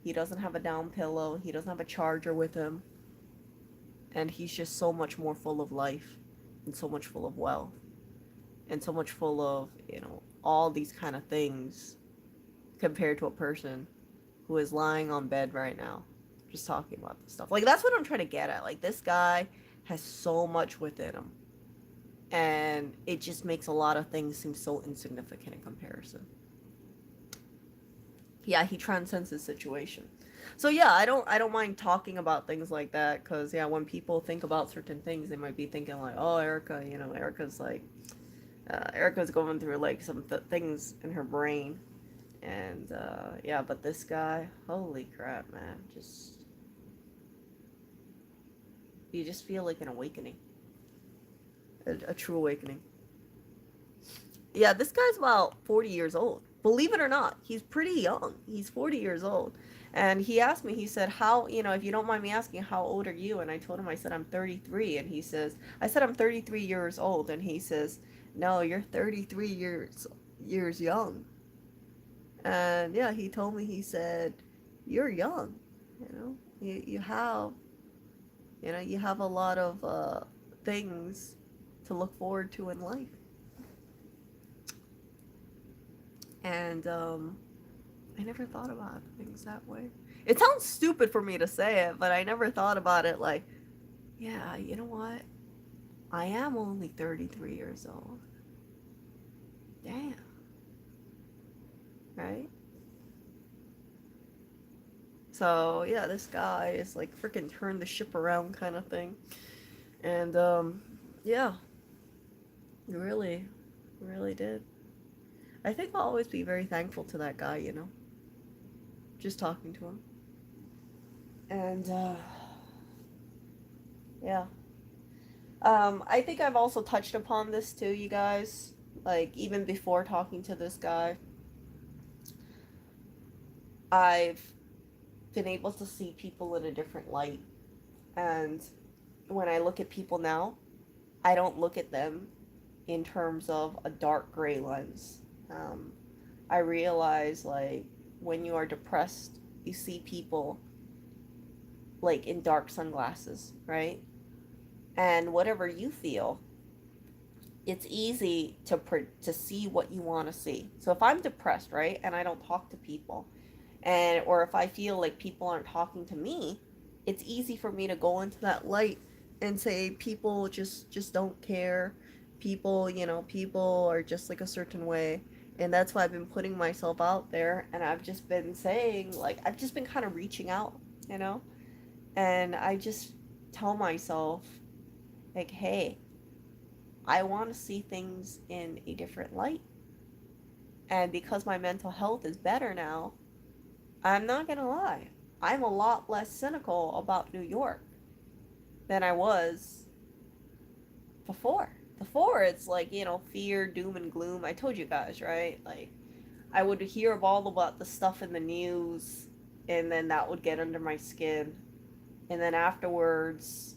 He doesn't have a down pillow. He doesn't have a charger with him. And he's just so much more full of life, and so much full of wealth, and so much full of, all these kind of things, compared to a person who is lying on bed right now just talking about this stuff. Like, that's what I'm trying to get at. Like, this guy has so much within him, and it just makes a lot of things seem so insignificant in comparison. Yeah, he transcends his situation. So yeah, I don't mind talking about things like that, because yeah, when people think about certain things, they might be thinking like, oh, Erica, Erica's like, Erica's going through like some things in her brain, and yeah, but this guy, holy crap, man, just you just feel like an awakening, a true awakening. Yeah, this guy's about 40 years old. Believe it or not, he's pretty young. He's 40 years old. And he asked me, he said, how, if you don't mind me asking, how old are you? And I told him, I said, I'm 33. And he says, I said, I'm 33 years old. And he says, no, you're 33 years young. And yeah, he told me, he said, you're young. You have, you have a lot of things to look forward to in life. And I never thought about things that way. It sounds stupid for me to say it, but I never thought about it like, yeah, you know what? I am only 33 years old. Damn, right? So, yeah, this guy is like freaking turn the ship around kind of thing. And, yeah, really, really did. I think I'll always be very thankful to that guy, just talking to him. And, yeah. I think I've also touched upon this too, you guys. Like, even before talking to this guy, I've been able to see people in a different light. And when I look at people now, I don't look at them in terms of a dark gray lens. Um, I realize, like, when you are depressed, you see people, like, in dark sunglasses, right? And whatever you feel, it's easy to see what you want to see. So if I'm depressed, right, and I don't talk to people, and or if I feel like people aren't talking to me, it's easy for me to go into that light and say people just don't care. People, people are just like a certain way. And that's why I've been putting myself out there, and I've just been saying, like, I've just been kind of reaching out, you know? And I just tell myself, like, hey, I want to see things in a different light. And because my mental health is better now, I'm not going to lie. I'm a lot less cynical about New York than I was before. Before, it's like, fear, doom, and gloom. I told you guys, right? Like, I would hear of all about the stuff in the news, and then that would get under my skin. And then afterwards,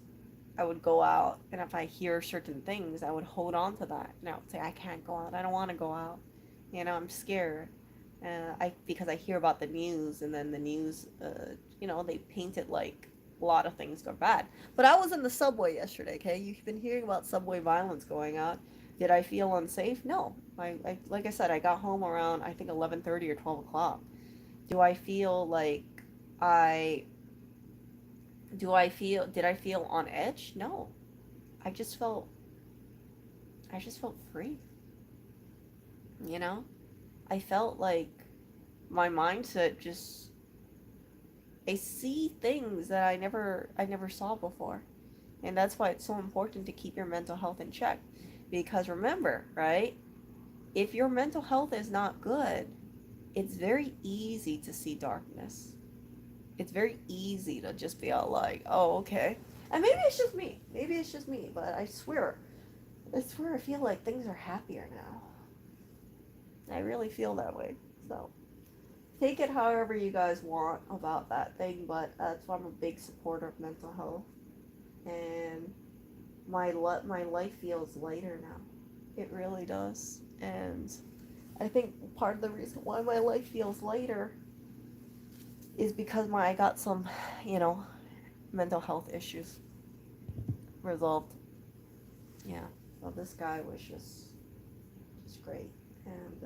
I would go out, and if I hear certain things, I would hold on to that. And I would say, I can't go out. I don't want to go out. I'm scared. Because I hear about the news, and then the news, they paint it like a lot of things go bad. But I was in the subway yesterday. Okay, you've been hearing about subway violence going on. Did I feel unsafe? No. Like I said, I got home around I think 11:30 or 12 o'clock. Do I feel like I did I feel on edge? No. I just felt I just felt free. You know? I felt like my mindset just I see things that I never saw before. And that's why it's so important to keep your mental health in check. Because remember, right? If your mental health is not good, it's very easy to see darkness. It's very easy to just be all like, oh, okay. And maybe it's just me. Maybe it's just me, but I swear I feel like things are happier now. I really feel that way. So take it however you guys want about that thing, but that's why I'm a big supporter of mental health. And my life feels lighter now. It really does. And I think part of the reason why my life feels lighter is because I got some, you know, mental health issues resolved. Yeah. So this guy was just great. And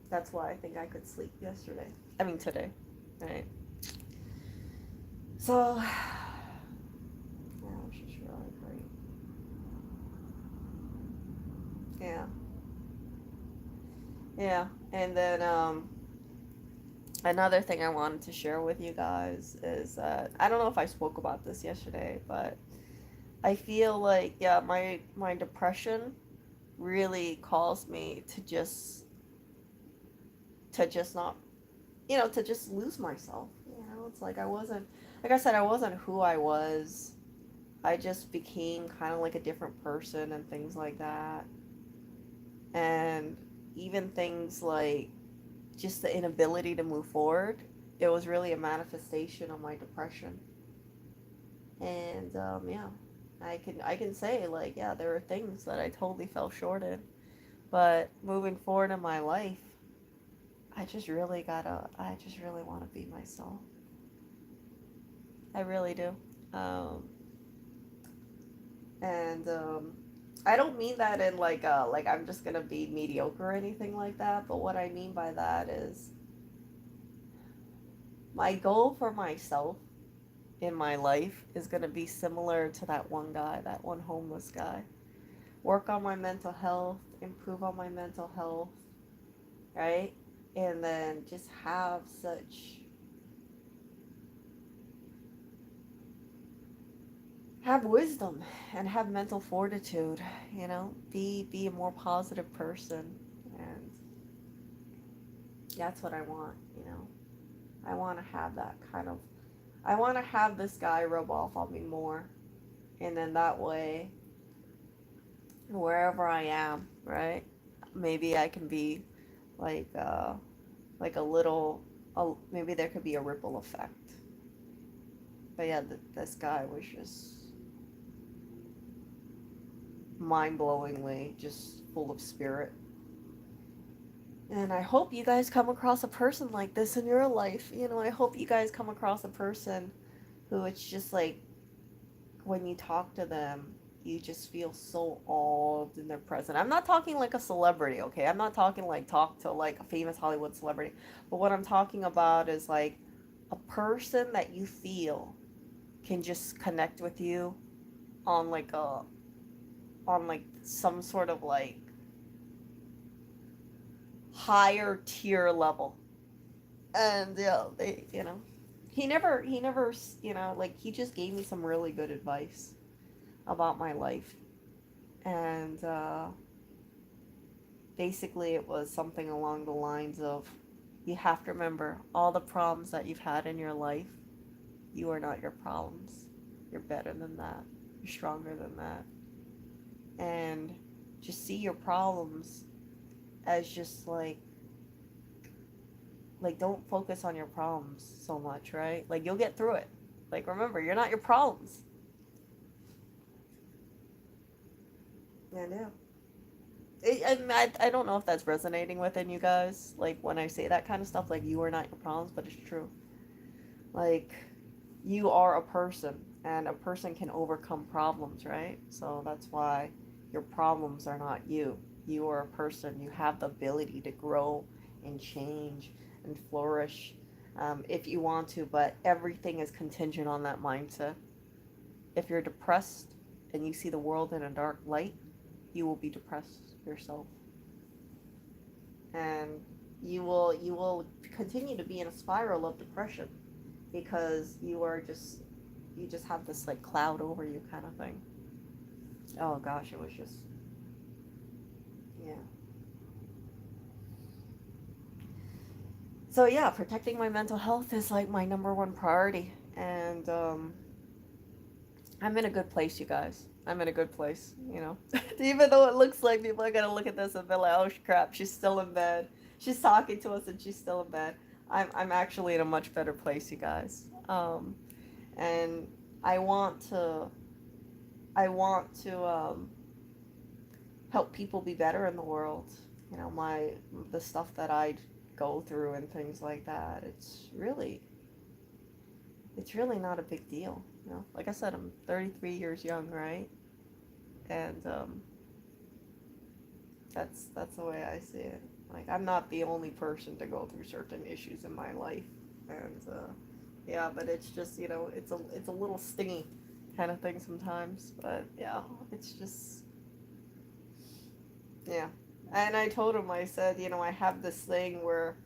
that's why I think I could sleep yesterday. I mean today. Right. So yeah, it was just really great. Yeah. Yeah. And then Another thing I wanted to share with you guys is I don't know if I spoke about this yesterday, but I feel like, yeah, my depression really caused me to just not, to just lose myself. It's like I wasn't, like I said, I wasn't who I was. I just became kind of like a different person and things like that. And even things like just the inability to move forward, it was really a manifestation of my depression. And yeah, I can say, like, yeah, there are things that I totally fell short in, but moving forward in my life, I just really want to be myself. I really do. Um, and I don't mean that in like I'm just gonna be mediocre or anything like that. But what I mean by that is my goal for myself in my life is gonna be similar to that one guy, that one homeless guy. Work on my mental health, improve on my mental health, right? And then just have wisdom and have mental fortitude, be a more positive person. And that's what I want. I want to have that kind of, I want to have this guy rub off on me more. And then that way, wherever I am, right? Maybe I can be like, like maybe there could be a ripple effect. But yeah, this guy was just mind-blowingly just full of spirit. And I hope you guys come across a person like this in your life. I hope you guys come across a person who it's just like when you talk to them, you just feel so awed in their presence. I'm not talking like a celebrity, okay? I'm not talking like talk to like a famous Hollywood celebrity. But what I'm talking about is like a person that you feel can just connect with you on like some sort of like higher tier level. And yeah, he never, like he just gave me some really good advice about my life. And basically it was something along the lines of, you have to remember all the problems that you've had in your life, you are not your problems. You're better than that. You're stronger than that. And just see your problems as just like don't focus on your problems so much, right? Like you'll get through it. Like remember, you're not your problems. Yeah, yeah. I don't know if that's resonating within you guys. Like when I say that kind of stuff, like you are not your problems, but it's true. Like you are a person, and a person can overcome problems, right? So that's why your problems are not you. You are a person. You have the ability to grow and change and flourish, if you want to, but everything is contingent on that mindset. If you're depressed and you see the world in a dark light, you will be depressed yourself. And you will continue to be in a spiral of depression because you just have this like cloud over you kind of thing. Oh gosh, it was just, yeah. So yeah, protecting my mental health is like my number one priority. And I'm in a good place, you guys. I'm in a good place. Even though it looks like people are gonna look at this and be like, oh crap, she's still in bed. She's talking to us and she's still in bed. I'm actually in a much better place, you guys. And I want to I want to help people be better in the world. The stuff that I go through and things like that. It's really not a big deal. Like I said, I'm 33 years young, right? And that's the way I see it. Like I'm not the only person to go through certain issues in my life. And yeah, but it's just it's a little stingy kind of thing sometimes. But yeah, it's just, yeah. And I told him, I said, I have this thing where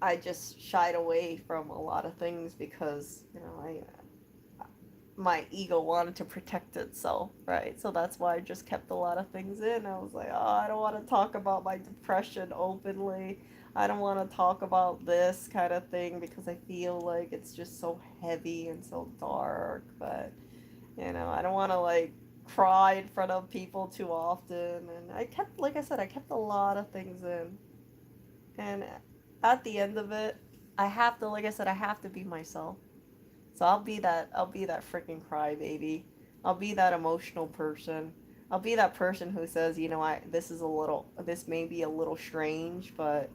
I just shied away from a lot of things because, you know, my ego wanted to protect itself, right? So that's why I just kept a lot of things in. I was like, oh, I don't want to talk about my depression openly. I don't want to talk about this kind of thing because I feel like it's just so heavy and so dark. But, you know, I don't want to like cry in front of people too often. And I kept, like I said, I kept a lot of things in. And at the end of it, I have to, like I said, I have to be myself. So I'll be that freaking crybaby. I'll be that emotional person. I'll be that person who says, you know, this may be a little strange, but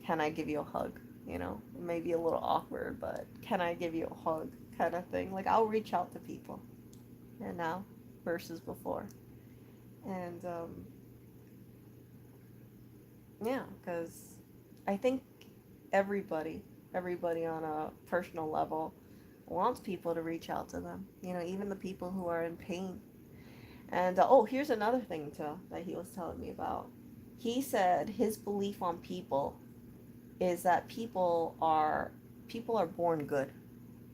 can I give you a hug? You know, maybe a little awkward, but can I give you a hug? Kind of thing. Like I'll reach out to people, and now versus before, and yeah, because I think everybody, everybody on a personal level wants people to reach out to them. You know, even the people who are in pain. And oh, here's another thing too that he was telling me about. He said his belief on people is that people are born good.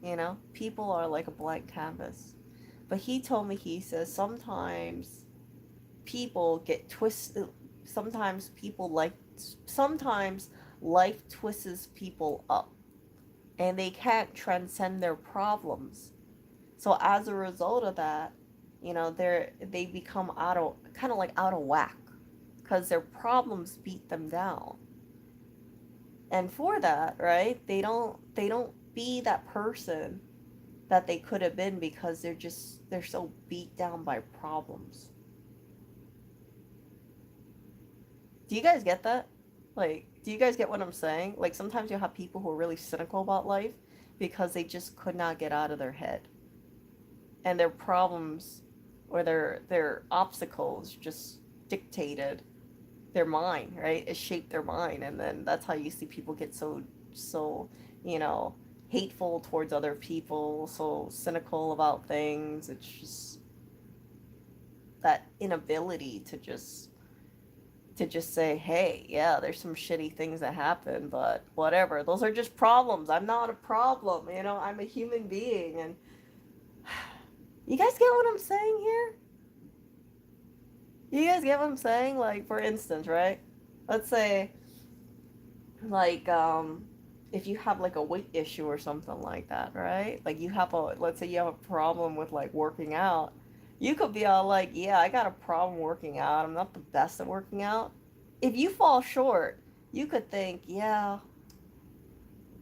You know, people are like a blank canvas. But he told me, he says sometimes people get twisted. Sometimes people like sometimes life twists people up and they can't transcend their problems. So as a result of that, you know, they become out of kind of like out of whack because their problems beat them down. And for that, right? They don't be that person that they could have been because they're so beat down by problems. Do you guys get that? Like, do you guys get what I'm saying? Like sometimes you have people who are really cynical about life because they just could not get out of their head. And their problems or their obstacles just dictated their mind, right? It shaped their mind, and then that's how you see people get so you know hateful towards other people, so cynical about things. It's just that inability to just say, hey, yeah, there's some shitty things that happen, but whatever. Those are just problems. I'm not a problem, you know. I'm a human being, and you guys get what I'm saying here? You guys get what I'm saying? Like, for instance, right? Let's say, like, if you have like a weight issue or something like that, right? Like, let's say you have a problem with like working out. You could be all like, yeah, I got a problem working out. I'm not the best at working out. If you fall short, you could think, yeah,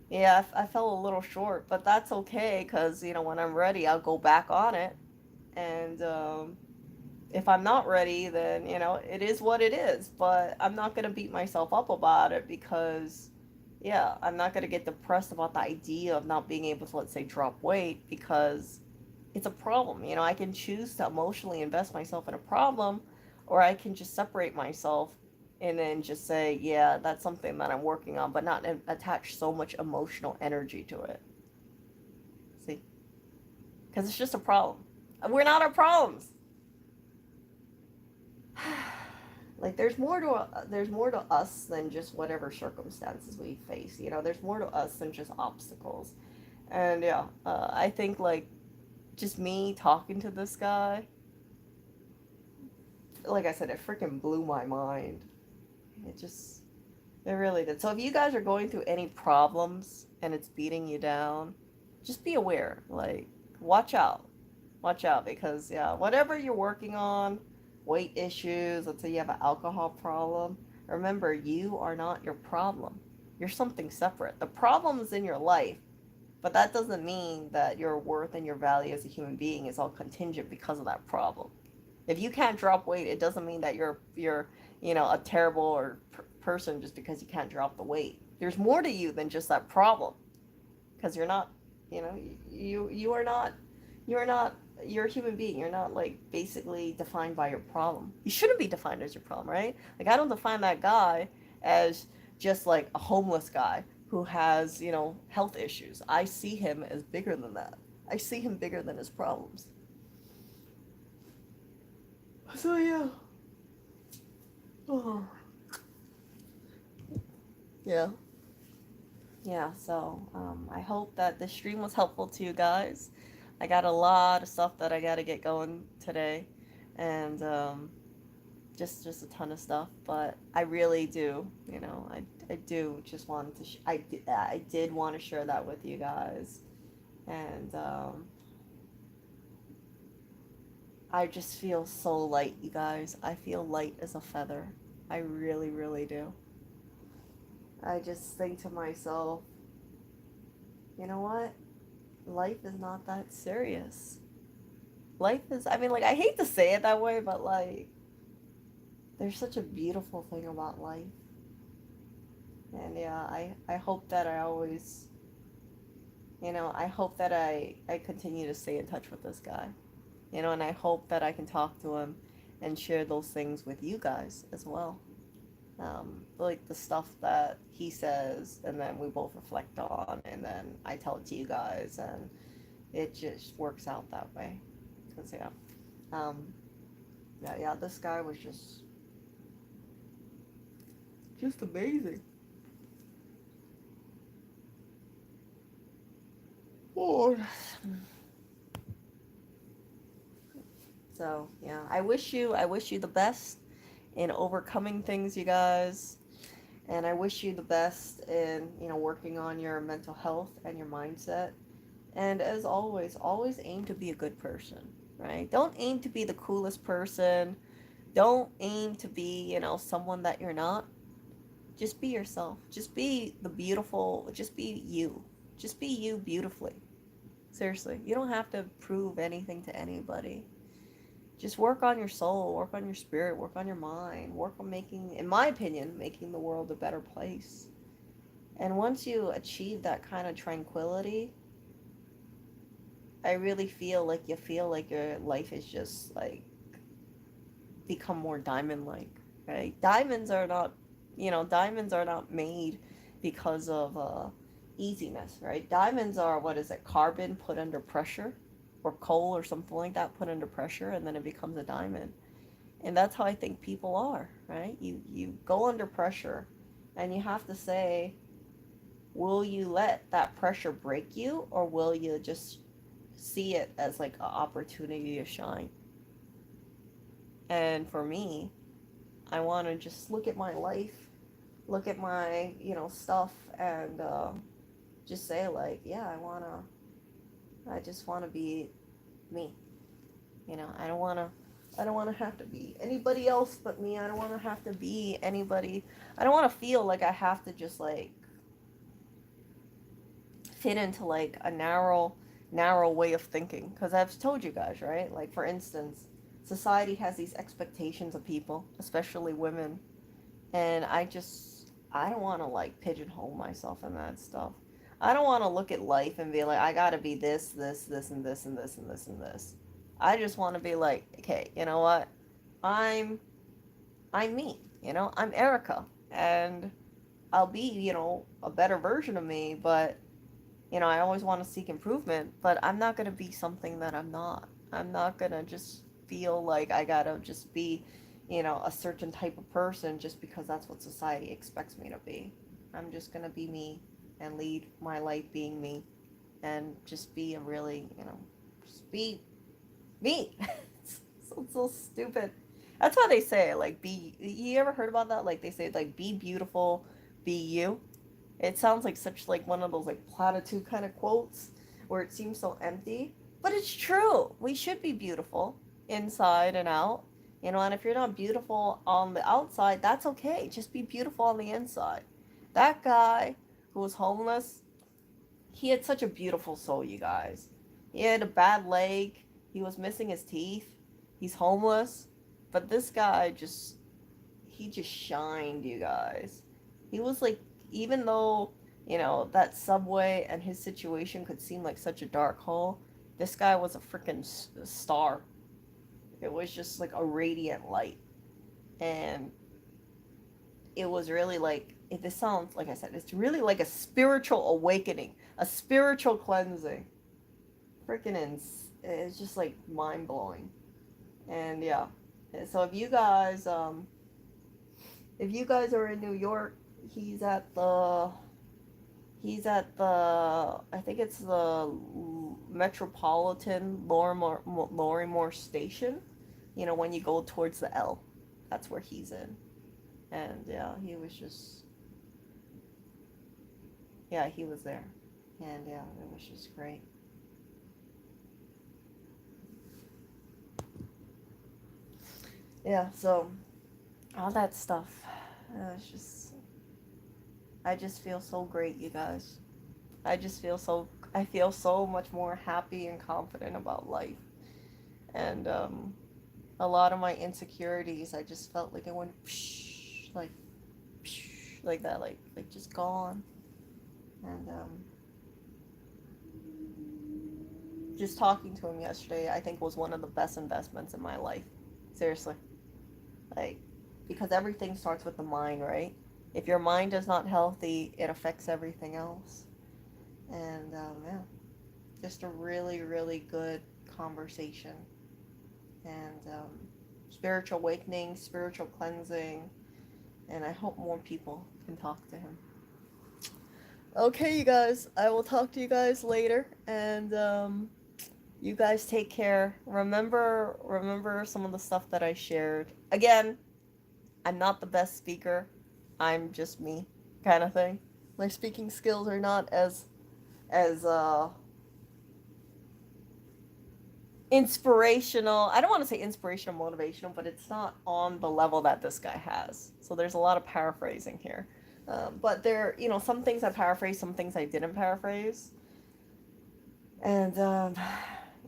yeah, I fell a little short, but that's okay because, you know, when I'm ready, I'll go back on it. And, if I'm not ready, then, you know, it is what it is. But I'm not going to beat myself up about it because, yeah, I'm not going to get depressed about the idea of not being able to, let's say, drop weight because it's a problem. You know, I can choose to emotionally invest myself in a problem, or I can just separate myself and then just say, yeah, that's something that I'm working on, but not attach so much emotional energy to it. See? Because it's just a problem. We're not our problems. Like there's more to us than just whatever circumstances we face. You know, there's more to us than just obstacles. And yeah, I think like just me talking to this guy, like I said, it freaking blew my mind. It really did. So if you guys are going through any problems and it's beating you down, just be aware. Like, watch out. Watch out because, yeah, whatever you're working on, weight issues, let's say you have an alcohol problem, remember, you are not your problem. You're something separate. The problem is in your life, but that doesn't mean that your worth and your value as a human being is all contingent because of that problem. If you can't drop weight, it doesn't mean that you're a terrible or person just because you can't drop the weight. There's more to you than just that problem, because you're not, you know, you are not you're a human being. You're not like basically defined by your problem. You shouldn't be defined as your problem, right? Like I don't define that guy as just like a homeless guy who has, health issues. I see him as bigger than that. I see him bigger than his problems. So yeah. Oh. Yeah. yeah, so I hope that this stream was helpful to you guys. I got a lot of stuff that I got to get going today, and just a ton of stuff. But I really do, I do just wanted to. I did want to share that with you guys, and I just feel so light, you guys. I feel light as a feather. I really, really do. I just think to myself, you know what? Life is not that serious. Life is, I mean, like, I hate to say it that way, but, like, there's such a beautiful thing about life. And yeah, I hope that I always, I hope that I continue to stay in touch with this guy, and I hope that I can talk to him and share those things with you guys as well. Like the stuff that he says, and then we both reflect on, and then I tell it to you guys, and it just works out that way. Cause um, yeah, this guy was just amazing. Lord. So yeah, I wish you the best in overcoming things, you guys, and I wish you the best in working on your mental health and your mindset. And as always aim to be a good person, right? Don't aim to be the coolest person. Don't aim to be, someone that you're not. Just be yourself. Just be the beautiful, just be you. Just be you beautifully. Seriously. You don't have to prove anything to anybody. Just work on your soul, work on your spirit, work on your mind, work on making, in my opinion, making the world a better place. And once you achieve that kind of tranquility, I really feel like your life is just like become more diamond like, right? Diamonds are not made because of easiness, right? Diamonds are, what is it, carbon put under pressure, or coal or something like that put under pressure, and then it becomes a diamond. And that's how I think people are, right? You go under pressure, and you have to say, will you let that pressure break you, or will you just see it as like an opportunity to shine? And for me, I want to just look at my life, look at my, stuff, and just say, like, yeah, I just want to be me. I don't want to have to be anybody else but me. I don't want to have to be anybody. I don't want to feel like I have to just, like, fit into, like, a narrow way of thinking. Because I've told you guys, right? Like, for instance, society has these expectations of people, especially women, and I don't want to like pigeonhole myself in that stuff. I don't want to look at life and be like, I gotta be this and this and this and this and this. I just want to be like, okay, you know what, i'm I'm me, I'm Erica, and I'll be, a better version of me. But I always want to seek improvement, but I'm not gonna be something that I'm not. I'm not gonna just feel like I gotta just be, a certain type of person just because that's what society expects me to be. I'm just gonna be me and lead my life being me, and just be a really, just be me. It's so stupid. That's why they say, like, be. You ever heard about that? Like, they say, like, be beautiful, be you. It sounds like such like one of those like platitude kind of quotes where it seems so empty, but it's true. We should be beautiful inside and out. And if you're not beautiful on the outside, that's okay. Just be beautiful on the inside. That guy who was homeless, he had such a beautiful soul, you guys. He had a bad leg, he was missing his teeth, he's homeless, but this guy just he just shined, you guys. He was like, even though, that subway and his situation could seem like such a dark hole, this guy was a freaking star. It was just like a radiant light. And it was really like, if this sounds, like I said, it's really like a spiritual awakening, a spiritual cleansing. Freaking it's just like mind blowing. And yeah. So if you guys are in New York, he's at the He's at the, I think it's the Metropolitan Lorimore Station. You know, when you go towards the L, that's where he's in. And yeah, he was just, yeah, he was there. And yeah, it was just great. Yeah, so all that stuff. It's just, I just feel so great, you guys. I feel so much more happy and confident about life. And a lot of my insecurities, I just felt like it went psh, psh, like that, like just gone. And just talking to him yesterday, I think was one of the best investments in my life. Seriously, like because everything starts with the mind, right? If your mind is not healthy, it affects everything else. And yeah, just a really, really good conversation and spiritual awakening, spiritual cleansing, and I hope more people can talk to him. Okay, you guys, I will talk to you guys later, and you guys take care. Remember some of the stuff that I shared. Again, I'm not the best speaker. I'm just me, kind of thing. My speaking skills are not as inspirational. I don't want to say inspirational, motivational, but it's not on the level that this guy has. So there's a lot of paraphrasing here. But there, some things I paraphrased, some things I didn't paraphrase. And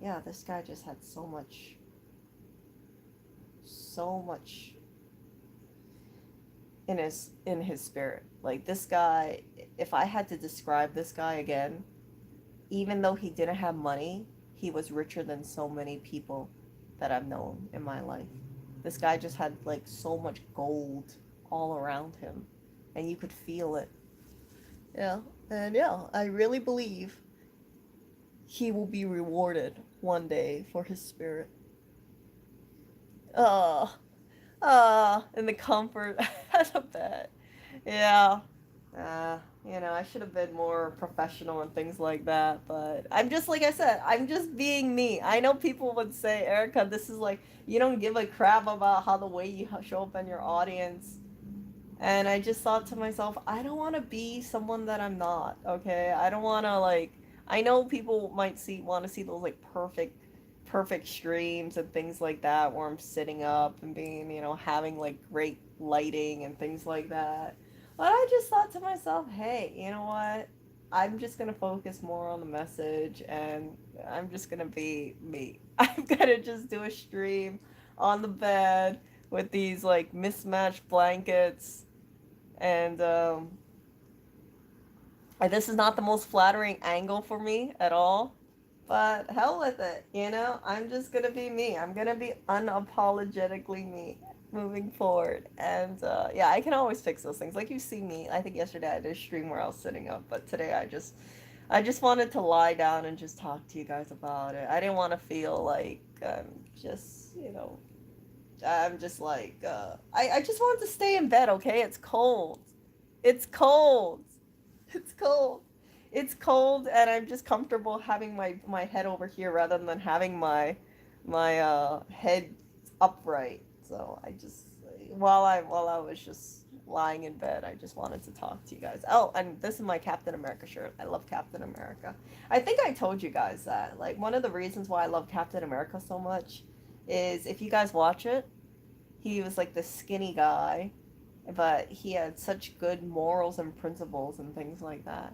yeah, this guy just had so much in his spirit. Like this guy, if I had to describe this guy again, even though he didn't have money, he was richer than so many people that I've known in my life. This guy just had like so much gold all around him, and you could feel it. Yeah, and yeah, I really believe he will be rewarded one day for his spirit. Oh, in the comfort of the bed. Yeah. I should have been more professional and things like that, but I'm just like I said, I'm just being me. I know people would say, Erica, this is like you don't give a crap about how the way you show up in your audience. And I just thought to myself, I don't want to be someone that I'm not, okay? I don't want to like I know people might want to see those like perfect streams and things like that where I'm sitting up and being, having like great lighting and things like that. But I just thought to myself, hey, you know what? I'm just going to focus more on the message and I'm just going to be me. I'm going to just do a stream on the bed with these like mismatched blankets and this is not the most flattering angle for me at all, but hell with it, I'm just gonna be me. I'm gonna be unapologetically me moving forward. And yeah, I can always fix those things. Like you see me, I think yesterday I did a stream where I was sitting up, but today I just wanted to lie down and just talk to you guys about it. I didn't want to feel like just, I'm just like, I just wanted to stay in bed, okay? It's cold. It's cold. It's cold. It's cold, and I'm just comfortable having my head over here rather than having my head upright. So I just while I was just lying in bed, I just wanted to talk to you guys. Oh, and this is my Captain America shirt. I love Captain America. I think I told you guys that. Like one of the reasons why I love Captain America so much is if you guys watch it, he was like this skinny guy, but he had such good morals and principles and things like that.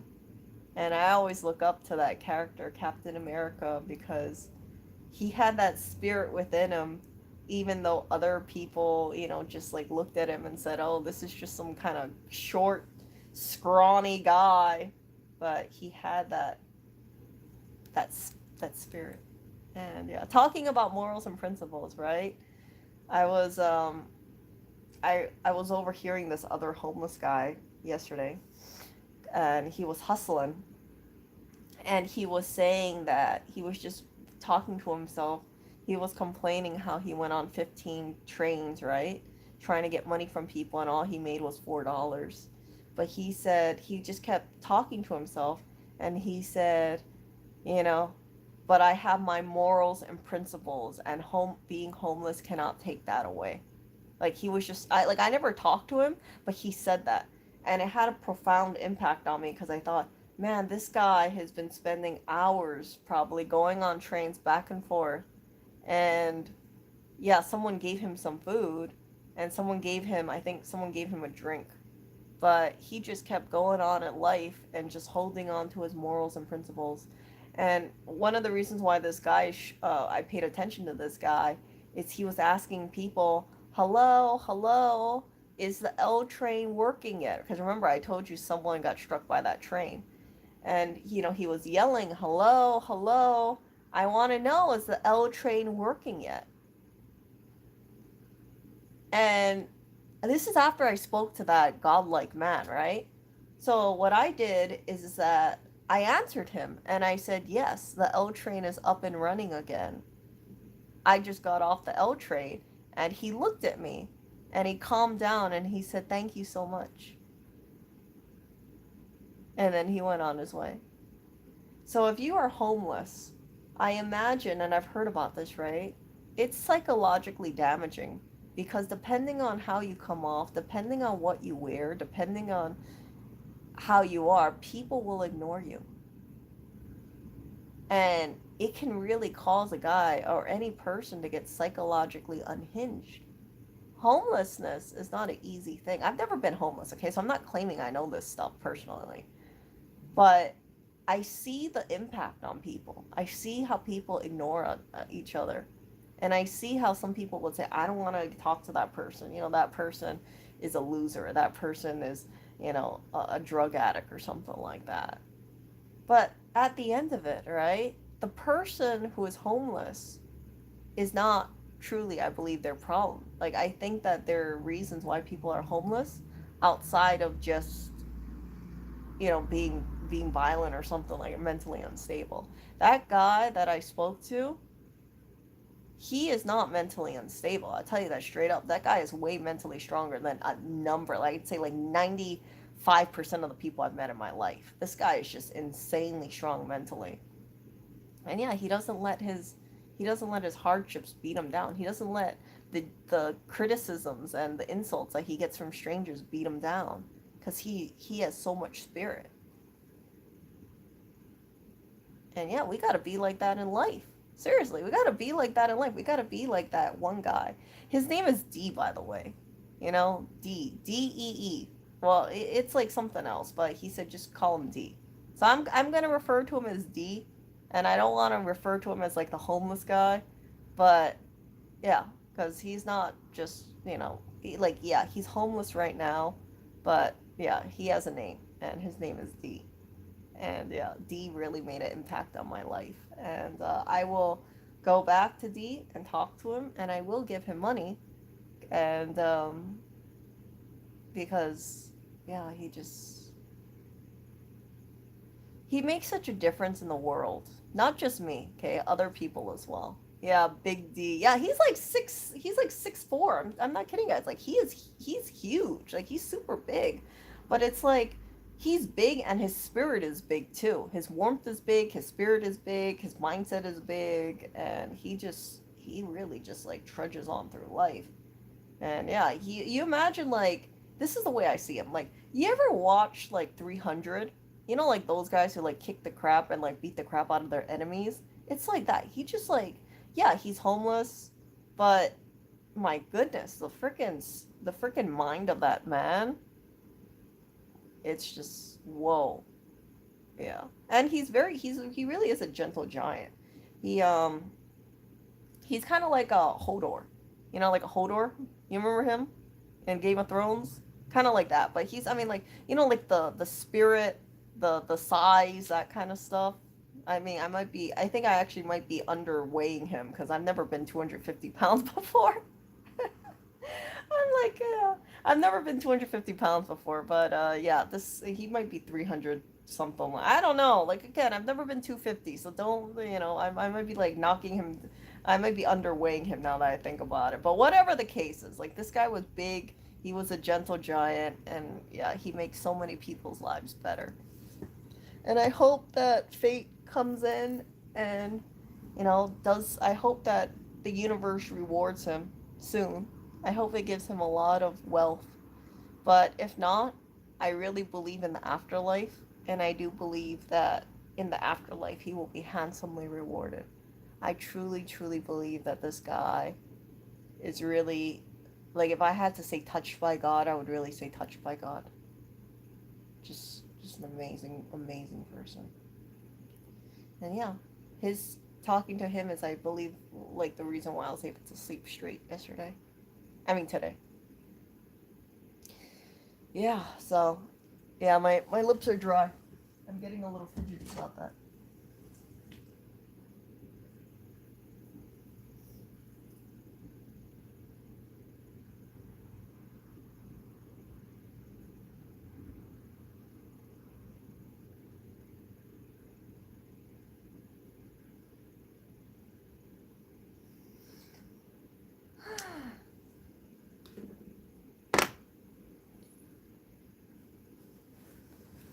And I always look up to that character, Captain America, because he had that spirit within him, even though other people, just like looked at him and said, oh, this is just some kind of short, scrawny guy. But he had that, that spirit. And yeah, talking about morals and principles, right? I was I was overhearing this other homeless guy yesterday, and he was hustling, and he was saying that he was just talking to himself. He was complaining how he went on 15 trains, right? Trying to get money from people, and all he made was $4. But he said he just kept talking to himself, and he said, you know, but I have my morals and principles, and being homeless cannot take that away. Like he was just I never talked to him, but he said that. And it had a profound impact on me because I thought, man, this guy has been spending hours probably going on trains back and forth. And yeah, someone gave him some food, and I think someone gave him a drink. But he just kept going on in life and just holding on to his morals and principles. And one of the reasons why I paid attention to this guy is he was asking people, hello, hello, is the L train working yet? Because remember, I told you someone got struck by that train. And, he was yelling, hello, hello, I want to know, is the L train working yet? And this is after I spoke to that godlike man, right? So what I did is that I answered him and I said, yes, the L train is up and running again. I just got off the L train. And he looked at me and he calmed down and he said, thank you so much. And then he went on his way. So if you are homeless, I imagine, and I've heard about this, right? It's psychologically damaging because depending on how you come off, depending on what you wear, depending on how you are, people will ignore you. And it can really cause a guy or any person to get psychologically unhinged. Homelessness is not an easy thing. I've never been homeless, okay? So I'm not claiming I know this stuff personally. But I see the impact on people. I see how people ignore each other. And I see how some people would say, I don't want to talk to that person. That person is a loser. That person is, a drug addict or something like that. But at the end of it, right, the person who is homeless is not truly, I believe, their problem. Like, I think that there are reasons why people are homeless outside of just, being violent or something, like mentally unstable. That guy that I spoke to, he is not mentally unstable. I'll tell you that straight up. That guy is way mentally stronger than a number, like I'd say like 95% of the people I've met in my life. This guy is just insanely strong mentally. And yeah, he doesn't let his hardships beat him down. He doesn't let the criticisms and the insults that he gets from strangers beat him down because he has so much spirit. And yeah, we got to be like that in life. Seriously, we got to be like that in life. We got to be like that one guy. His name is D, by the way. D-E-E. Well, it's like something else, but he said just call him D. So I'm going to refer to him as D, and I don't want to refer to him as like the homeless guy, but yeah, because he's not just, yeah, he's homeless right now, but yeah, he has a name, and his name is D. And yeah, D really made an impact on my life. And I will go back to D and talk to him, and I will give him money. And because, yeah, he makes such a difference in the world. Not just me, okay, other people as well. Yeah, Big D. Yeah, he's like 6'4". I'm not kidding, guys. Like he's huge. Like he's super big. But it's like he's big and his spirit is big too. His warmth is big, his spirit is big, his mindset is big, and he really just like trudges on through life. And yeah, you imagine like this is the way I see him. Like you ever watch like 300? Like those guys who like kick the crap and like beat the crap out of their enemies? It's like that. He just like yeah, he's homeless, but my goodness, the freaking mind of that man, it's just whoa. Yeah. And he really is a gentle giant. He he's kind of like a Hodor. Like a Hodor? You remember him in Game of Thrones? Kind of like that, but he's I mean like, like the spirit, the size, that kind of stuff. I mean, I think I actually might be underweighing him because I've never been 250 pounds before. I'm like, yeah, I've never been 250 pounds before, but yeah, he might be 300 something. I don't know. Like again, I've never been 250, so don't I might be like knocking him. I might be underweighing him now that I think about it. But whatever the case is, like this guy was big. He was a gentle giant, and yeah, he makes so many people's lives better. And I hope that fate comes in and, does. I hope that the universe rewards him soon. I hope it gives him a lot of wealth. But if not, I really believe in the afterlife, and I do believe that in the afterlife he will be handsomely rewarded. I truly, truly believe that this guy is really, like, if I had to say touched by God, I would really say touched by God. Just an amazing, amazing person. And yeah, his talking to him is, I believe, like the reason why I was able to sleep straight yesterday. I mean today. Yeah, so yeah, my lips are dry. I'm getting a little fidgety about that.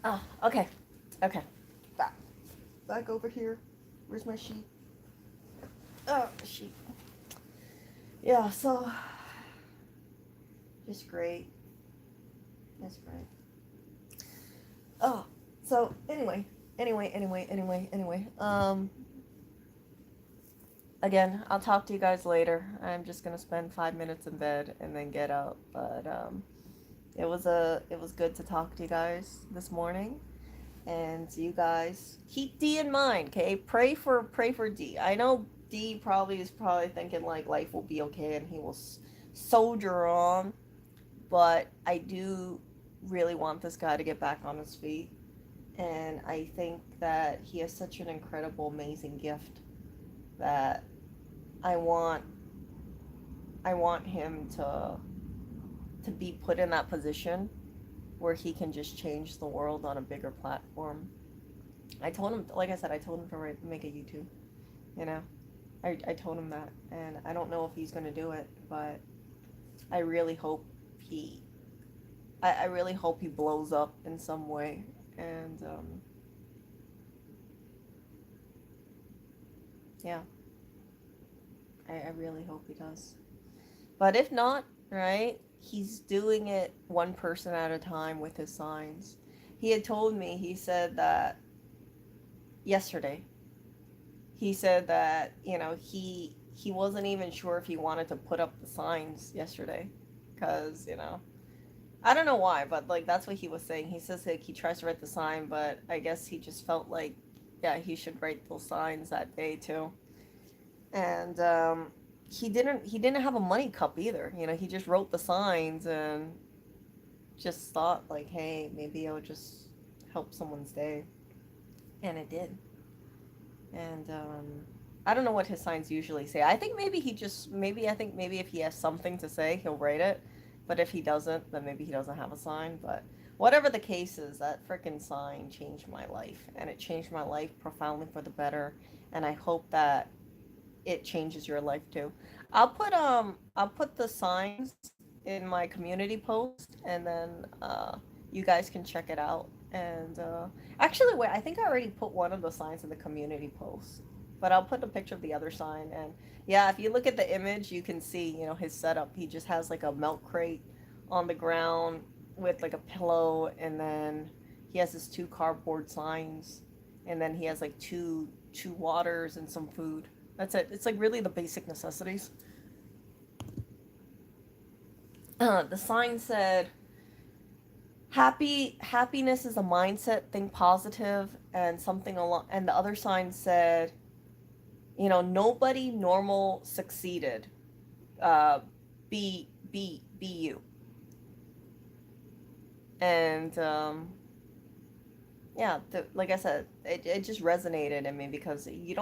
Oh, okay. Okay. Back. Back over here. Where's my sheet? Oh, sheet. Yeah, so just great. Just great. Oh, so anyway. Again, I'll talk to you guys later. I'm just gonna spend 5 minutes in bed and then get up. But it was good to talk to you guys this morning. And you guys keep D in mind, okay? Pray for D. I know D probably thinking like life will be okay and he will soldier on, but I do really want this guy to get back on his feet. And I think that he has such an incredible, amazing gift that I want I want him to be put in that position where he can just change the world on a bigger platform. I told him, like I said, I told him to make a YouTube. You know, I told him that, and I don't know if he's gonna do it, but I really hope he, I really hope he blows up in some way, and yeah, I really hope he does. But if not, right, he's doing it one person at a time with his signs. He had told me, he said that yesterday, he said that, he wasn't even sure if he wanted to put up the signs yesterday. Because, I don't know why, but like that's what he was saying. He says like he tries to write the sign, but I guess he just felt like, yeah, he should write those signs that day too. And he didn't have a money cup either. He just wrote the signs and just thought like, hey, maybe I'll just help someone's day, and it did. And I don't know what his signs usually say. I think maybe he just maybe I think maybe if he has something to say, he'll write it. But if he doesn't, then maybe he doesn't have a sign. But whatever the case is, that freaking sign changed my life, and it changed my life profoundly for the better. And I hope that it changes your life too. I'll put the signs in my community post, and then you guys can check it out. And actually, wait, I think I already put one of the signs in the community post, but I'll put a picture of the other sign. And yeah, if you look at the image, you can see his setup. He just has like a milk crate on the ground with like a pillow, and then he has his two cardboard signs, and then he has like two waters and some food. That's it. It's like really the basic necessities. The sign said, happiness is a mindset, think positive," and something along. And the other sign said, nobody normal succeeded. Uh, be you. And yeah, like I said, it just resonated in me because you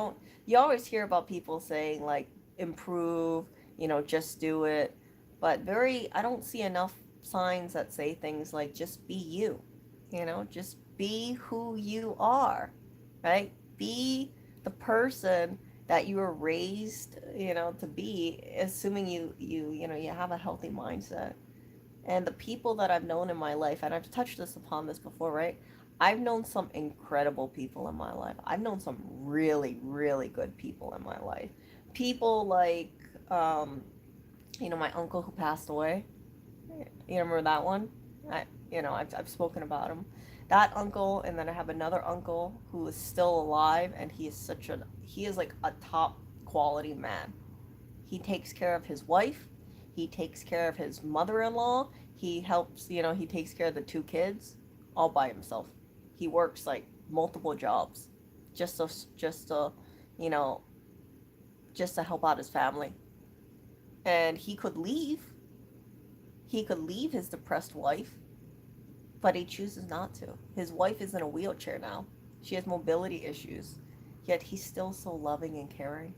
always hear about people saying like improve, just do it, but I don't see enough signs that say things like just be you, just be who you are, right? Be the person that you were raised, to be, assuming you have a healthy mindset. And the people that I've known in my life, and I've touched this upon this before, right? I've known some incredible people in my life. I've known some really, really good people in my life. People like, um, my uncle who passed away. You remember that one? I've spoken about him. That uncle, and then I have another uncle who is still alive, and he is like a top quality man. He takes care of his wife. He takes care of his mother-in-law. He helps, he takes care of the two kids all by himself. He works like multiple jobs just to, just to, you know, just to help out his family. And he could leave. He could leave his depressed wife, but he chooses not to. His wife is in a wheelchair now. She has mobility issues, yet he's still so loving and caring,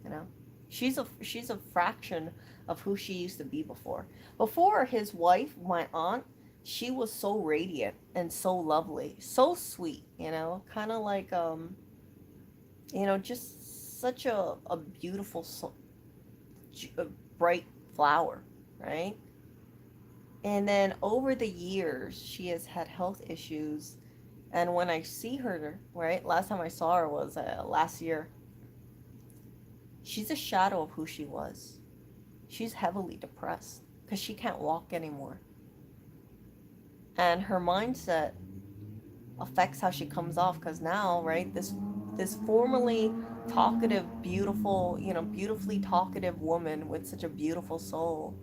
you know? She's a fraction of who she used to be before. Before his wife, my aunt, she was so radiant and so lovely, so sweet, kind of like just such a beautiful a bright flower, right? And then over the years, she has had health issues. And when I see her, right, last time I saw her was last year, she's a shadow of who she was. She's heavily depressed because she can't walk anymore. And her mindset affects how she comes off because now, right, this formerly talkative, beautiful, beautifully talkative woman with such a beautiful soul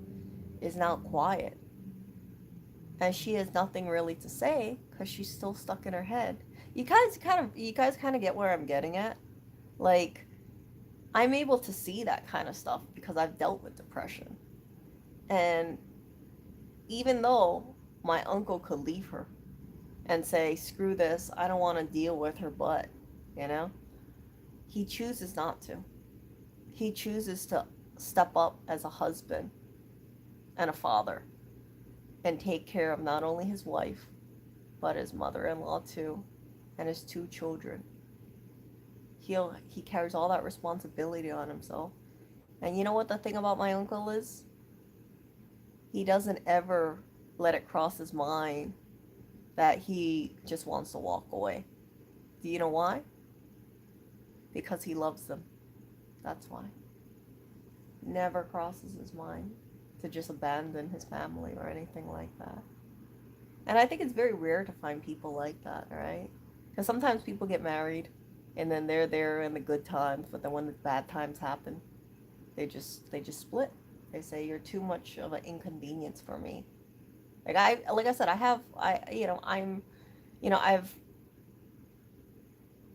is now quiet. And she has nothing really to say because she's still stuck in her head. You guys kind of get where I'm getting at. Like, I'm able to see that kind of stuff because I've dealt with depression. And even though my uncle could leave her and say, screw this, I don't want to deal with her butt, you know, he chooses not to. He chooses to step up as a husband and a father and take care of not only his wife, but his mother-in-law too, and his two children. He carries all that responsibility on himself. And you know what the thing about my uncle is? He doesn't ever let it cross his mind that he just wants to walk away. Do you know why? Because he loves them. That's why. Never crosses his mind to just abandon his family or anything like that. And I think it's very rare to find people like that, right? Because sometimes people get married and then they're there in the good times, but then when the bad times happen, they just split. They say you're too much of an inconvenience for me. Like I said, I've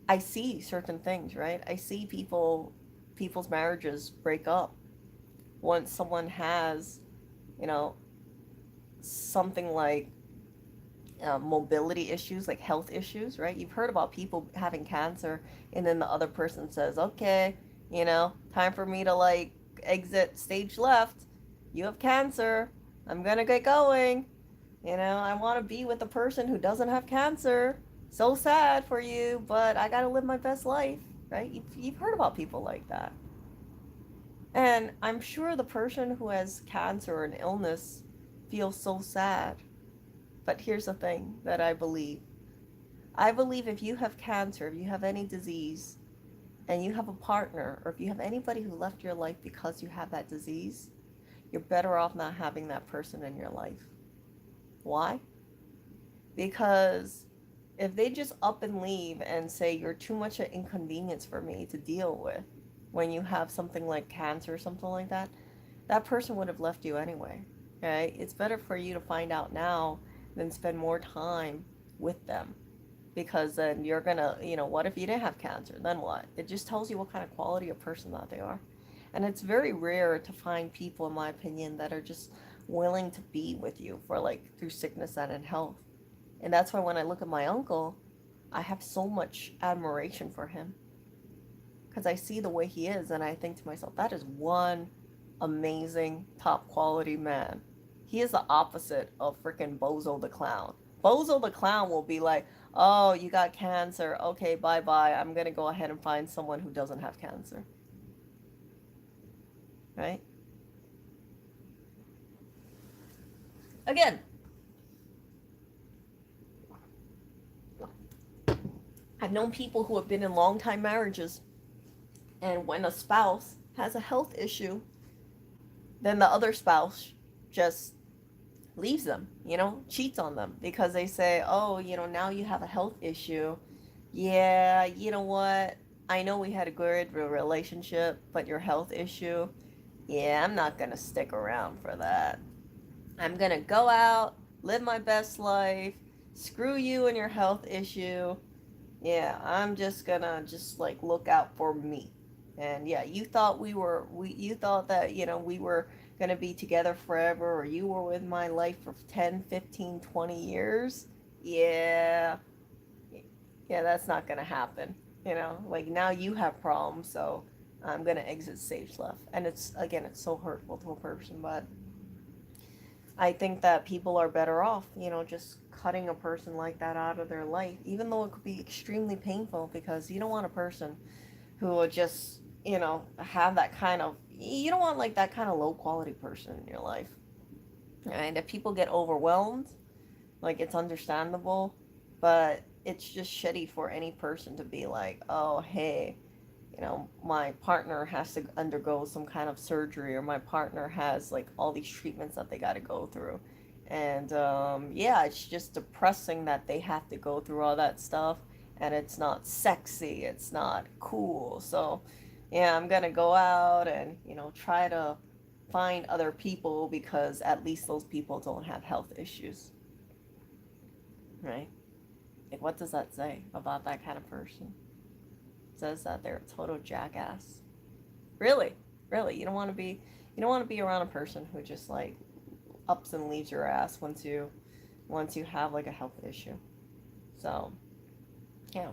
I see certain things, right? I see people's marriages break up once someone has, you know, something like mobility issues, like health issues, right? You've heard about people having cancer, and then the other person says, okay, time for me to like exit stage left. You have cancer. I'm gonna get going. I want to be with a person who doesn't have cancer. So sad for you, but I gotta live my best life, right? You've heard about people like that. And I'm sure the person who has cancer or an illness feels so sad. But here's the thing that I believe. I believe if you have cancer, if you have any disease, and you have a partner, or if you have anybody who left your life because you have that disease, you're better off not having that person in your life. Why? Because if they just up and leave and say you're too much an inconvenience for me to deal with when you have something like cancer or something like that, that person would have left you anyway. Okay? It's better for you to find out now than spend more time with them. Because then you're gonna, what if you didn't have cancer? Then what? It just tells you what kind of quality of person that they are. And it's very rare to find people, in my opinion, that are just willing to be with you for like through sickness and in health. And that's why when I look at my uncle, I have so much admiration for him. Because I see the way he is and I think to myself, that is one amazing, top quality man. He is the opposite of freaking Bozo the Clown. Bozo the Clown will be like, oh, you got cancer. Okay, bye bye. I'm going to go ahead and find someone who doesn't have cancer. Right? Again, I've known people who have been in long time marriages, and when a spouse has a health issue, then the other spouse just leaves them, cheats on them because they say, oh, now you have a health issue. Yeah, you know what? I know we had a good relationship, but your health issue, yeah, I'm not going to stick around for that. I'm going to go out, live my best life, screw you and your health issue. Yeah, I'm just gonna just like look out for me. And yeah, you thought that, we were gonna be together forever, or you were with my life for 10, 15, 20 years. Yeah. Yeah, that's not gonna happen. Like now you have problems, so I'm gonna exit stage left. And it's again, it's so hurtful to a person, but I think that people are better off, just cutting a person like that out of their life, even though it could be extremely painful because you don't want a person who will just, have that kind of, you don't want like that kind of low quality person in your life. And if people get overwhelmed, like it's understandable, but it's just shitty for any person to be like, oh, hey, my partner has to undergo some kind of surgery, or my partner has like all these treatments that they got to go through. And yeah, it's just depressing that they have to go through all that stuff, and it's not sexy, it's not cool. So, yeah, I'm gonna go out and, try to find other people because at least those people don't have health issues, right? Like, what does that say about that kind of person? It says that they're a total jackass. Really, really, you don't want to be around a person who just like ups and leaves your ass once you have like a health issue. So yeah.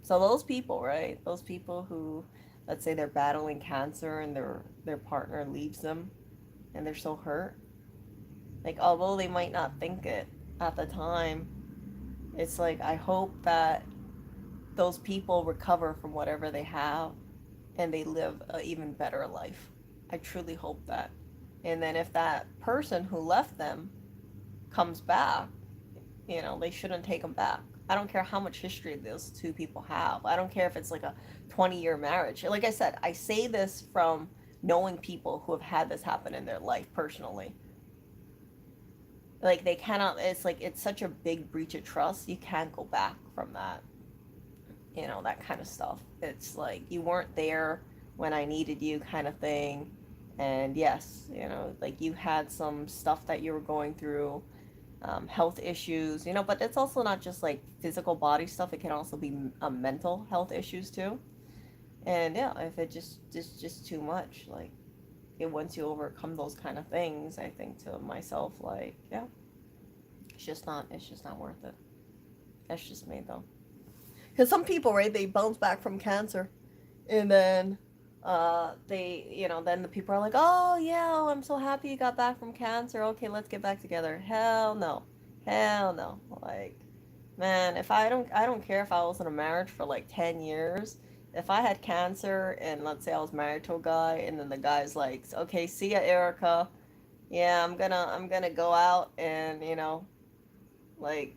So those people, right? Those people who, let's say they're battling cancer and their partner leaves them, and they're so hurt. Like although they might not think it at the time, it's like I hope that those people recover from whatever they have and they live an even better life. I truly hope that. And then if that person who left them comes back, they shouldn't take them back. I don't care how much history those two people have. I don't care if it's like a 20-year marriage. Like I said, I say this from knowing people who have had this happen in their life personally. Like they cannot, it's like it's such a big breach of trust. You can't go back from that. That kind of stuff. It's like you weren't there when I needed you, kind of thing. And yes, like you had some stuff that you were going through, health issues, but it's also not just like physical body stuff. It can also be mental health issues too. And yeah, if it just too much, like once you overcome those kind of things, I think to myself, like, yeah, it's just not worth it. That's just me though. Because some people, right, they bounce back from cancer, and then then the people are like, oh yeah, oh, I'm so happy you got back from cancer. Okay, let's get back together. Hell no, hell no. Like, man, if I don't care if I was in a marriage for like 10 years. If I had cancer and let's say I was married to a guy, and then the guy's like, okay, see ya, Erica. Yeah, I'm gonna go out and like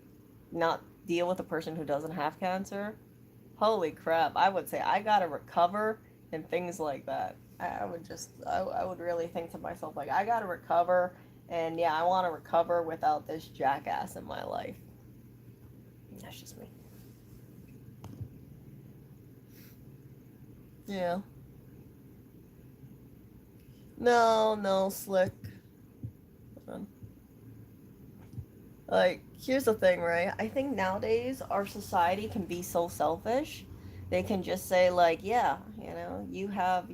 not deal with a person who doesn't have cancer. Holy crap, I would say I gotta recover and things like that. I would really think to myself, like, I gotta recover, and yeah, I wanna recover without this jackass in my life. That's just me. Yeah. No, no, slick. Like, here's the thing, right? I think nowadays our society can be so selfish. They can just say like, yeah, you have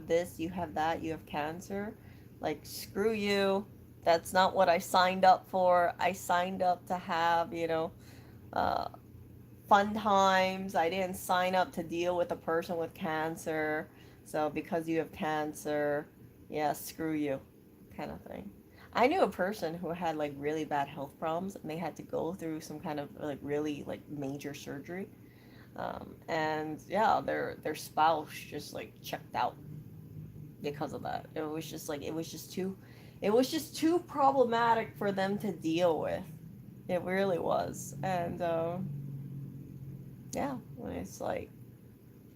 this, you have that, you have cancer. Like, screw you. That's not what I signed up for. I signed up to have, uh, fun times. I didn't sign up to deal with a person with cancer. So because you have cancer, yeah, screw you, kind of thing. I knew a person who had like really bad health problems, and they had to go through some kind of like really like major surgery. And yeah, their spouse just like checked out because of that. It was just It was just too problematic for them to deal with. It really was. And yeah, it's like,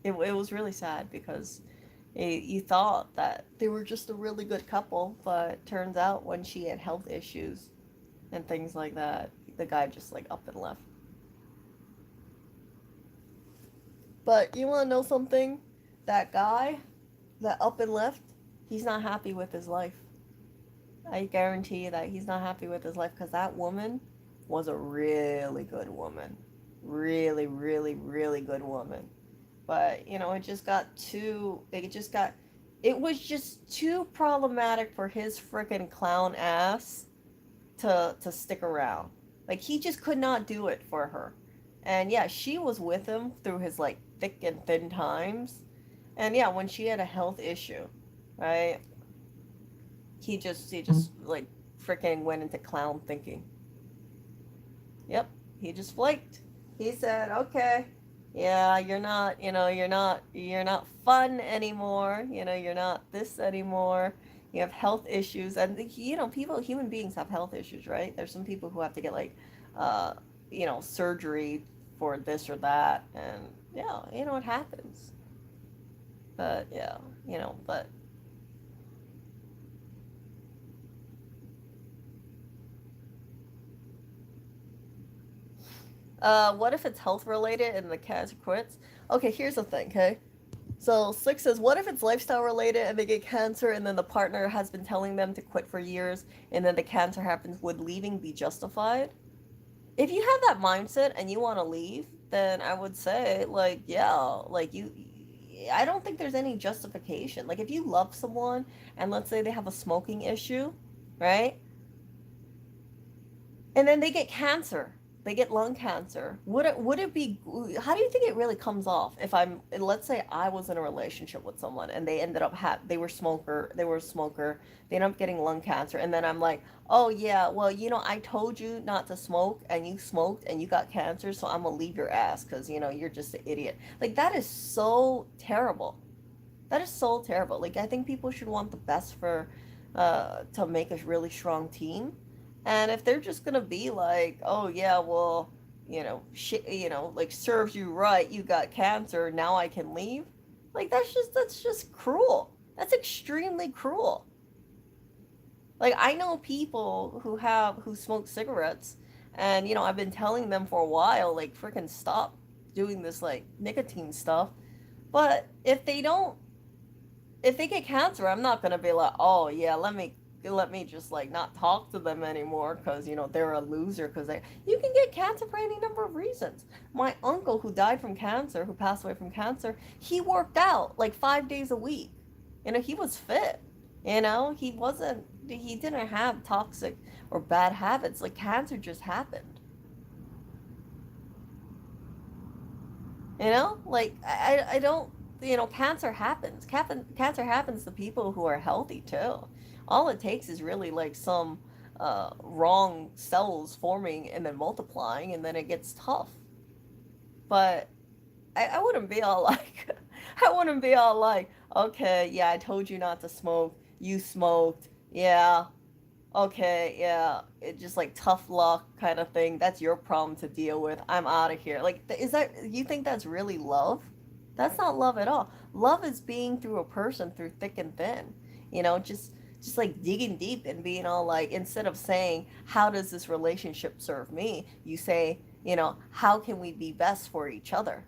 it was really sad because you thought that they were just a really good couple, but turns out when she had health issues and things like that, the guy just like up and left. But you want to know something? That guy that up and left, he's not happy with his life. I guarantee you that he's not happy with his life because that woman was a really good woman. Really, really, really good woman. But, it just got too, it was just too problematic for his freaking clown ass to stick around. Like, he just could not do it for her. And yeah, she was with him through his like thick and thin times. And yeah, when she had a health issue, right? He just like freaking went into clown thinking. Yep, he just flaked. He said, "Okay, yeah, you're not fun anymore. You're not this anymore. You have health issues." And human beings have health issues, right? There's some people who have to get like, uh, surgery for this or that, and yeah, it happens. But yeah, but what if it's health related and the cat quits? Okay, here's the thing, okay? So Slick says, what if it's lifestyle related and they get cancer and then the partner has been telling them to quit for years and then the cancer happens? Would leaving be justified? If you have that mindset and you want to leave, then I would say, like, yeah, like I don't think there's any justification. Like, if you love someone and let's say they have a smoking issue, right? And then they get cancer, they get lung cancer. Would it be, how do you think it really comes off if I'm, let's say I was in a relationship with someone and they ended up they were a smoker, they ended up getting lung cancer, and then I'm like, oh yeah, well, I told you not to smoke and you smoked and you got cancer, so I'm gonna leave your ass because you're just an idiot. Like, that is so terrible. That is so terrible. Like, I think people should want the best for to make a really strong team. And if they're just gonna be like, oh yeah, well, shit, like, serves you right, you got cancer, now I can leave. Like, that's just cruel. That's extremely cruel. Like, I know people who smoke cigarettes, and I've been telling them for a while, like, freaking stop doing this like nicotine stuff. But if they get cancer, I'm not gonna be like, oh yeah, let me just like not talk to them anymore because they're a loser because you can get cancer for any number of reasons. My uncle who died from cancer, who passed away from cancer, he worked out like 5 days a week. He was fit. He didn't have toxic or bad habits. Like, cancer just happened. Like, I don't, cancer happens. Cancer happens to people who are healthy too. All it takes is really like some wrong cells forming and then multiplying, and then it gets tough. But I wouldn't be all like, I wouldn't be all like, okay, yeah, I told you not to smoke. You smoked. Yeah, okay, yeah, it just like tough luck kind of thing. That's your problem to deal with. I'm out of here. Like, is that, you think that's really love? That's not love at all. Love is being through a person through thick and thin. Just like digging deep and being all like, instead of saying, how does this relationship serve me? You say, how can we be best for each other?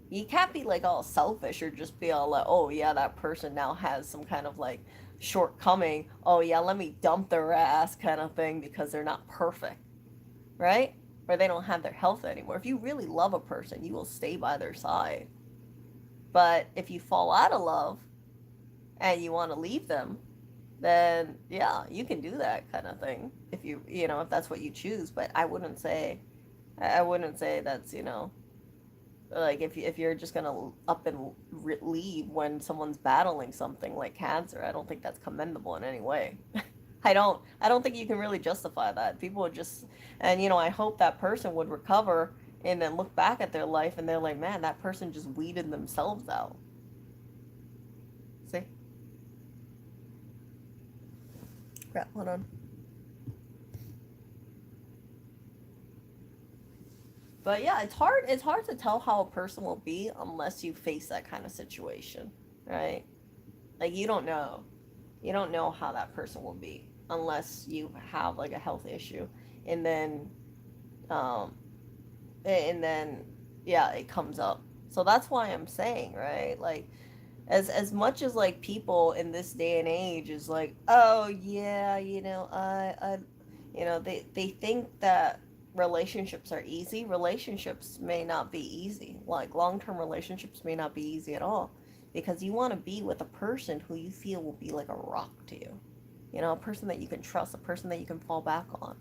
You can't be like all selfish or just be all like, oh yeah, that person now has some kind of like shortcoming. Oh yeah, let me dump their ass kind of thing because they're not perfect, right? Or they don't have their health anymore. If you really love a person, you will stay by their side. But if you fall out of love and you want to leave them, then yeah, you can do that kind of thing if if that's what you choose. But I wouldn't say that's like, if you're just gonna up and leave when someone's battling something like cancer. I don't think that's commendable in any way. I don't think you can really justify that. People would just, and I hope that person would recover and then look back at their life and they're like, man, that person just weeded themselves out. See? Crap, hold on. But yeah, it's hard to tell how a person will be unless you face that kind of situation, right? Like you don't know how that person will be unless you have like a health issue, and then um and then yeah, it comes up. So that's why I'm saying, right? Like as much as like people in this day and age is like, oh yeah, they think that relationships are easy. Relationships may not be easy. Like long-term relationships may not be easy at all, because you want to be with a person who you feel will be like a rock to you. A person that you can trust, a person that you can fall back on,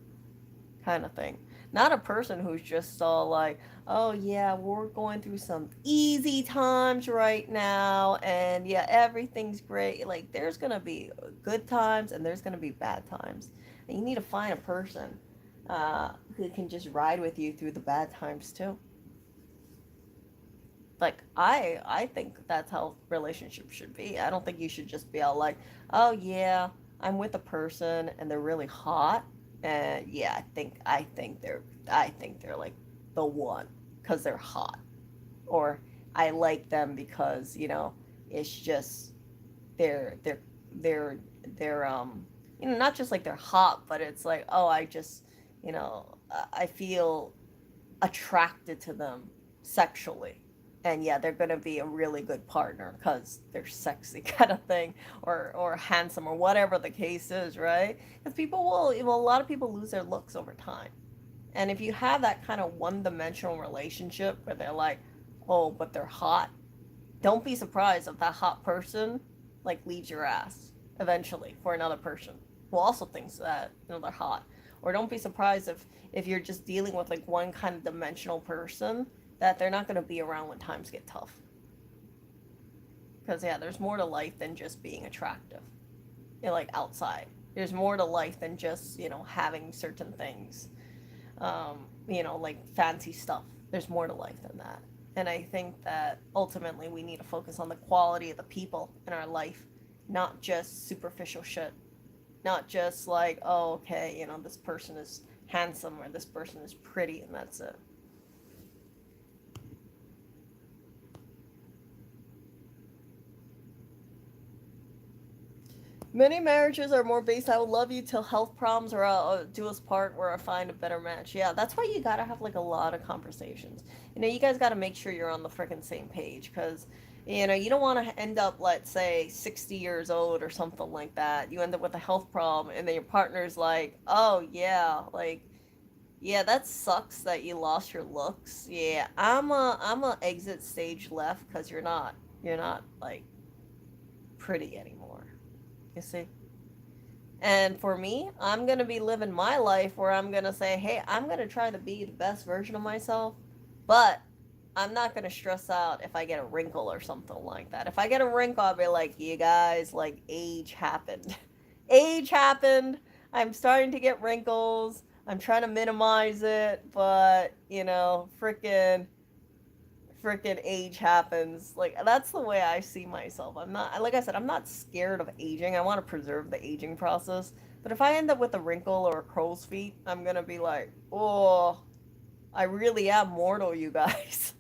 kind of thing. Not a person who's just all like, oh yeah, we're going through some easy times right now, and yeah, everything's great. Like, there's gonna be good times and there's gonna be bad times. And you need to find a person who can just ride with you through the bad times too. Like, I think that's how relationships should be. I don't think you should just be all like, oh yeah, I'm with a person and they're really hot, and yeah, I think they're like the one because they're hot, or I like them because it's just they're they're not just like they're hot, but it's like, oh, I just I feel attracted to them sexually. And yeah, they're gonna be a really good partner because they're sexy, kind of thing, or handsome, or whatever the case is, right? Because a lot of people lose their looks over time. And if you have that kind of one-dimensional relationship where they're like, oh, but they're hot, don't be surprised if that hot person like leaves your ass eventually for another person who also thinks that they're hot. Or don't be surprised if you're just dealing with like one kind of dimensional person, that they're not going to be around when times get tough. Because yeah, there's more to life than just being attractive, like outside. There's more to life than just having certain things, like fancy stuff. There's more to life than that. And I think that ultimately we need to focus on the quality of the people in our life, not just superficial shit. Not just like, oh, okay, this person is handsome or this person is pretty and that's it. Many marriages are more based, I will love you till health problems, or I'll do us part, where I find a better match. Yeah, that's why you gotta have like a lot of conversations. You guys gotta make sure you're on the freaking same page, because you don't want to end up, let's say, 60 years old or something like that. You end up with a health problem, and then your partner's like, oh yeah, like, yeah, that sucks that you lost your looks. Yeah, I'm a exit stage left because you're not like pretty anymore. You see? And for me, I'm going to be living my life where I'm going to say, hey, I'm going to try to be the best version of myself, but I'm not going to stress out if I get a wrinkle or something like that. If I get a wrinkle, I'll be like, you guys, like, age happened. Age happened. I'm starting to get wrinkles. I'm trying to minimize it, but, freaking age happens. Like, that's the way I see myself. I'm not, like I said, I'm not scared of aging. I want to preserve the aging process. But if I end up with a wrinkle or a crow's feet, I'm gonna be like, oh, I really am mortal, you guys.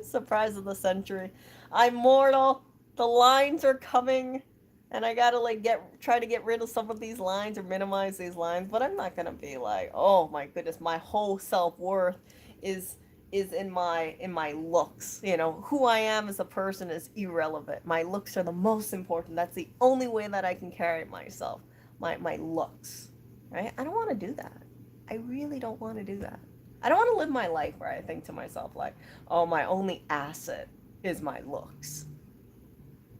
Surprise of the century. I'm mortal. The lines are coming. And I gotta like try to get rid of some of these lines or minimize these lines, but I'm not gonna be like, oh my goodness, my whole self worth is is in my looks. Who I am as a person is irrelevant. My looks are the most important. That's the only way that I can carry myself. My looks. Right? I don't want to do that. I really don't want to do that. I don't want to live my life where I think to myself like, oh, my only asset is my looks.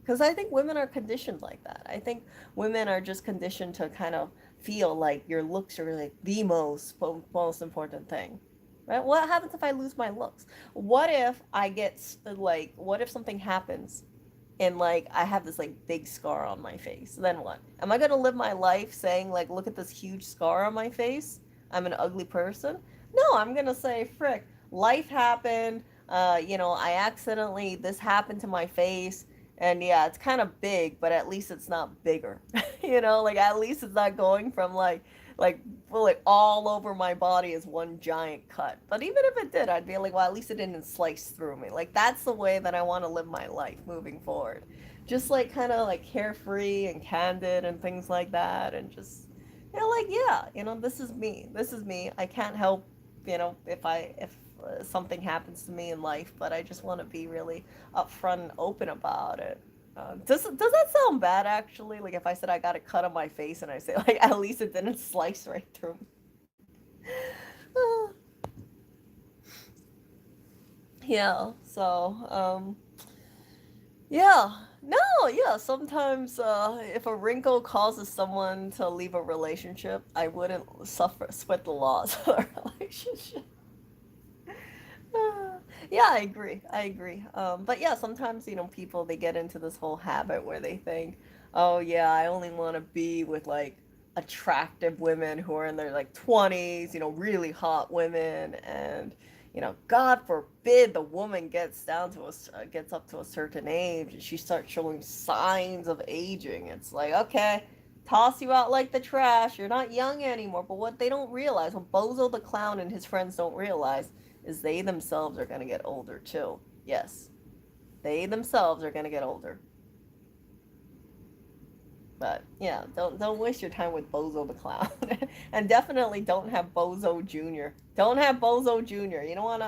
Because I think women are conditioned like that. I think women are just conditioned to kind of feel like your looks are like the most important thing. Right? What happens if I lose my looks? What if I get like, what if something happens and like I have this like big scar on my face? Then what? Am I going to live my life saying like, look at this huge scar on my face? I'm an ugly person? No, I'm going to say, frick, life happened. I accidentally, this happened to my face. And yeah, it's kind of big, but at least it's not bigger. You know, like at least it's not going from like well, like all over my body is one giant cut. But even if it did, I'd be like, well, at least it didn't slice through me. Like that's the way that I want to live my life moving forward. Just like kind of like carefree and candid and things like that, and just like yeah, this is me. This is me. I can't help, if something happens to me in life, but I just want to be really upfront and open about it. Does that sound bad actually? Like if I said I got a cut on my face and I say like at least it didn't slice right through me. Yeah. So yeah. No, yeah. Sometimes if a wrinkle causes someone to leave a relationship, I wouldn't sweat the loss of a relationship. Yeah, I agree. I agree. But yeah, sometimes people they get into this whole habit where they think, oh yeah, I only want to be with like attractive women who are in their like 20s, really hot women, and God forbid the woman gets up to a certain age and she starts showing signs of aging. It's like, okay, toss you out like the trash. You're not young anymore. But what they don't realize, what Bozo the clown and his friends don't realize, is they themselves are going to get older too. Yes, they themselves are going to get older. But yeah, don't waste your time with Bozo the clown, and definitely don't have Bozo Junior. Don't have Bozo Junior. You don't want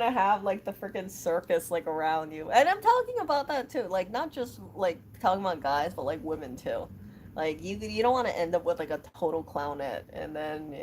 to have like the freaking circus like around you. And I'm talking about that too, like not just like talking about guys, but like women too. Like you don't want to end up with like a total clownette, and then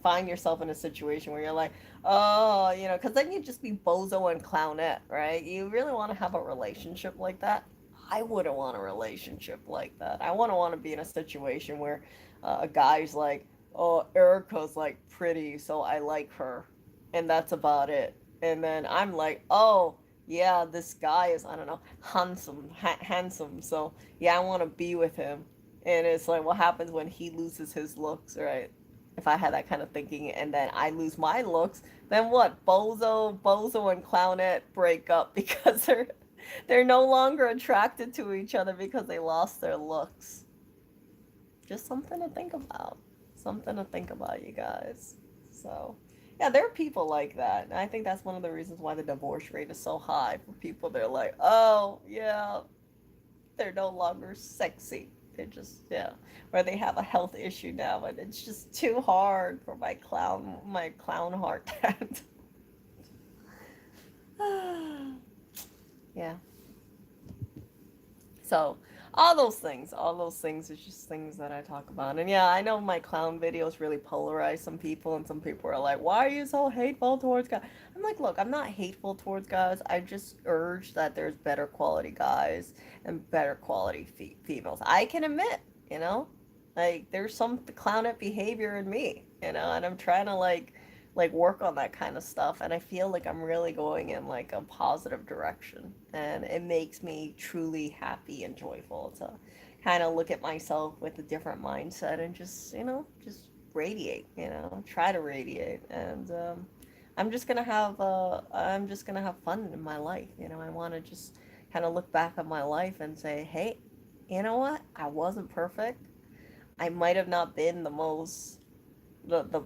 find yourself in a situation where you're like, oh, because then you just be bozo and clownette, right? You really want to have a relationship like that? I wouldn't want a relationship like that. I want to be in a situation where a guy's like, oh, Erica's like pretty, so I like her, and that's about it. And then I'm like, oh, yeah, this guy is, I don't know, handsome, so yeah, I want to be with him. And it's like, what happens when he loses his looks, right? If I had that kind of thinking and then I lose my looks, then what? Bozo and Clownette break up because they're no longer attracted to each other because they lost their looks. Just something to think about. Something to think about, you guys. So, yeah, there are people like that. And I think that's one of the reasons why the divorce rate is so high for people. They're like, oh, yeah, they're no longer sexy. They're just, yeah, or they have a health issue now, and it's just too hard for my clown heart. Yeah. So all those things is just things that I talk about. And yeah, I know my clown videos really polarize some people, and some people are like, "Why are you so hateful towards guys?" I'm like, "Look, I'm not hateful towards guys. I just urge that there's better quality guys and better quality females. I can admit, you know, like there's some clownet behavior in me, and I'm trying to like work on that kind of stuff, and I feel like I'm really going in like a positive direction, and it makes me truly happy and joyful to kind of look at myself with a different mindset and just radiate, try to radiate. And I'm just gonna have fun in my life. I want to just kind of look back at my life and say, hey, you know what, I wasn't perfect. I might have not been the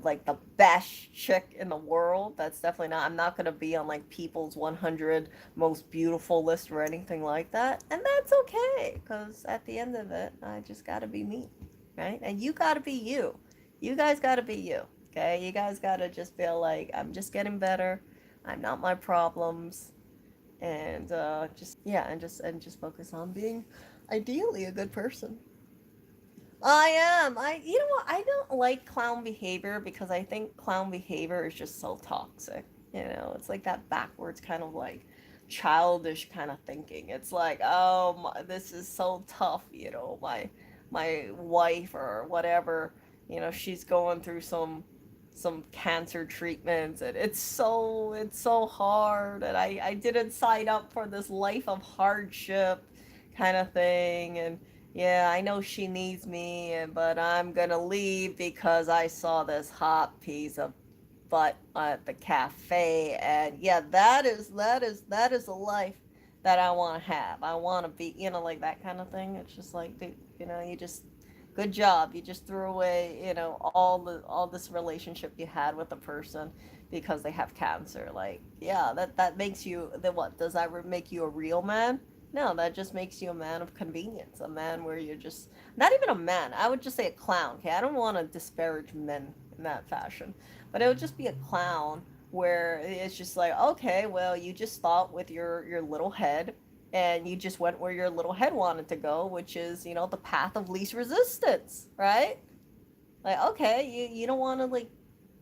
like the best chick in the world. That's definitely not. I'm not gonna be on like people's 100 most beautiful list or anything like that, and that's okay. Because at the end of it, I just gotta be me, right? And you gotta be you. You guys gotta be you. Okay, you guys gotta just feel like I'm just getting better. I'm not my problems, and just yeah, and just focus on being ideally a good person. I am. You know what? I don't like clown behavior because I think clown behavior is just so toxic. It's like that backwards kind of like childish kind of thinking. It's like, oh, this is so tough. My wife or whatever. She's going through some cancer treatments, and it's so hard, and I didn't sign up for this life of hardship kind of thing. And yeah, I know she needs me, but I'm gonna leave because I saw this hot piece of butt at the cafe. And yeah, that is a life. that I want to have. I want to be, like that kind of thing. It's just like, dude, you just good job. You just threw away, all this relationship you had with a person because they have cancer. Like, yeah, that makes you then what? Does that make you a real man? No, that just makes you a man of convenience, a man where you're just not even a man. I would just say a clown. Okay, I don't want to disparage men in that fashion, but it would just be a clown where it's just like, okay, well, you just thought with your little head, and you just went where your little head wanted to go, which is, the path of least resistance, right? Like, okay, you don't want to like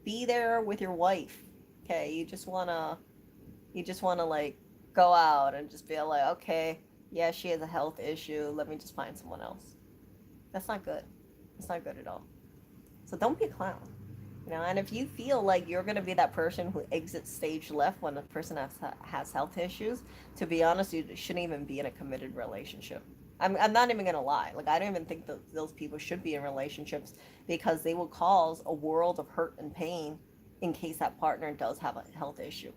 be there with your wife. Okay, you just want to like go out and just be like, okay, yeah, she has a health issue. Let me just find someone else. That's not good. It's not good at all. So don't be a clown. And if you feel like you're going to be that person who exits stage left when the person has health issues, to be honest, you shouldn't even be in a committed relationship. I'm not even going to lie. Like, I don't even think that those people should be in relationships, because they will cause a world of hurt and pain in case that partner does have a health issue.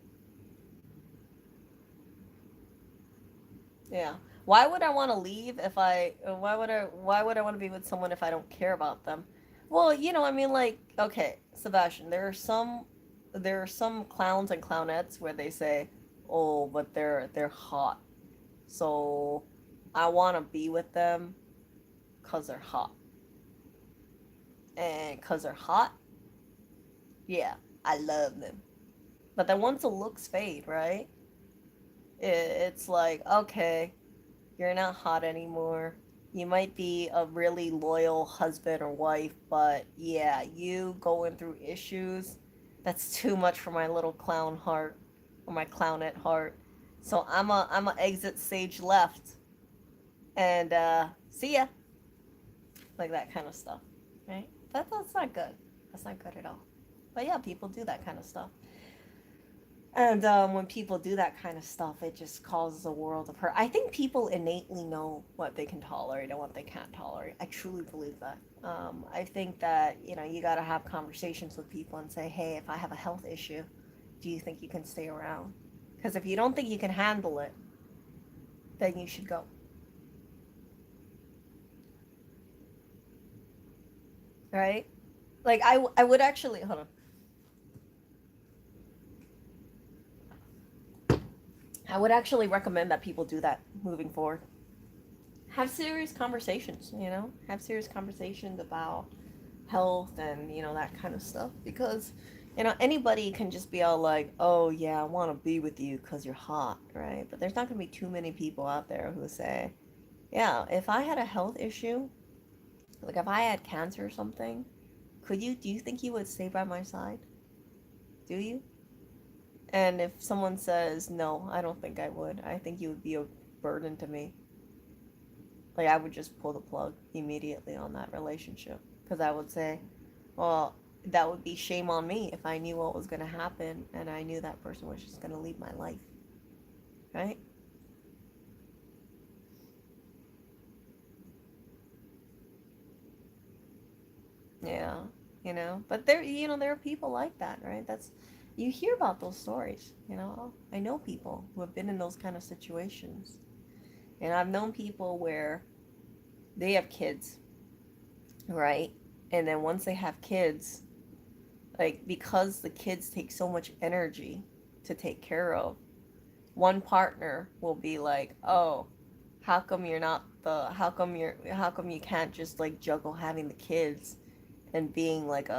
Yeah. Why would I want to leave if I why would I want to be with someone if I don't care about them? Well, I mean, like, okay, Sebastian, there are some clowns and clownettes where they say, "Oh, but they're hot." So I want to be with them cuz they're hot. And cuz they're hot, yeah, I love them. But then once the looks fade, right? It's like, okay, you're not hot anymore. You might be a really loyal husband or wife, but yeah, you going through issues, that's too much for my little clown heart, or my clownette heart. So I'm a exit stage left, and see ya, like that kind of stuff, right? That's not good. That's not good at all. But yeah, people do that kind of stuff. And when people do that kind of stuff, it just causes a world of hurt. I think people innately know what they can tolerate and what they can't tolerate. I truly believe that. I think that, you got to have conversations with people and say, hey, if I have a health issue, do you think you can stay around? Because if you don't think you can handle it, then you should go. Right? Like, I would actually, hold on. I would actually recommend that people do that moving forward. Have serious conversations, have serious conversations about health and that kind of stuff, because anybody can just be all like, oh yeah, I want to be with you because you're hot, right? But there's not going to be too many people out there who say, yeah, if I had a health issue, like if I had cancer or something, do you think you would stay by my side? Do you? And if someone says no, I don't think I would. I think you would be a burden to me. Like, I would just pull the plug immediately on that relationship, because I would say, well, that would be shame on me if I knew what was going to happen and I knew that person was just going to leave my life, right? Yeah, but there are people like that, right? You hear about those stories. I know people who have been in those kind of situations, and I've known people where they have kids, right? And then once they have kids, like, because the kids take so much energy to take care of, one partner will be like, "Oh, how come you can't just like juggle having the kids and being like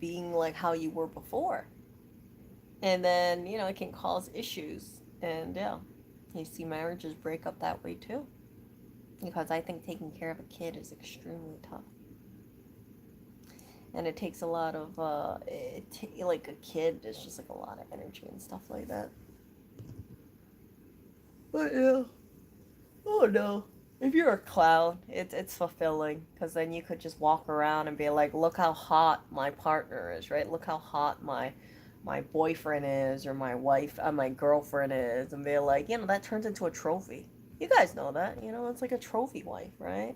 being like how you were before?" And then, it can cause issues. And yeah, you see marriages break up that way too, because I think taking care of a kid is extremely tough. And it takes a lot of like a kid is just like a lot of energy and stuff like that. But yeah, oh no, if you're a clown, it's fulfilling, because then you could just walk around and be like, look how hot my partner is, right? Look how hot my boyfriend is, or my wife, my girlfriend is, and be like, that turns into a trophy. You guys know that, it's like a trophy wife, right?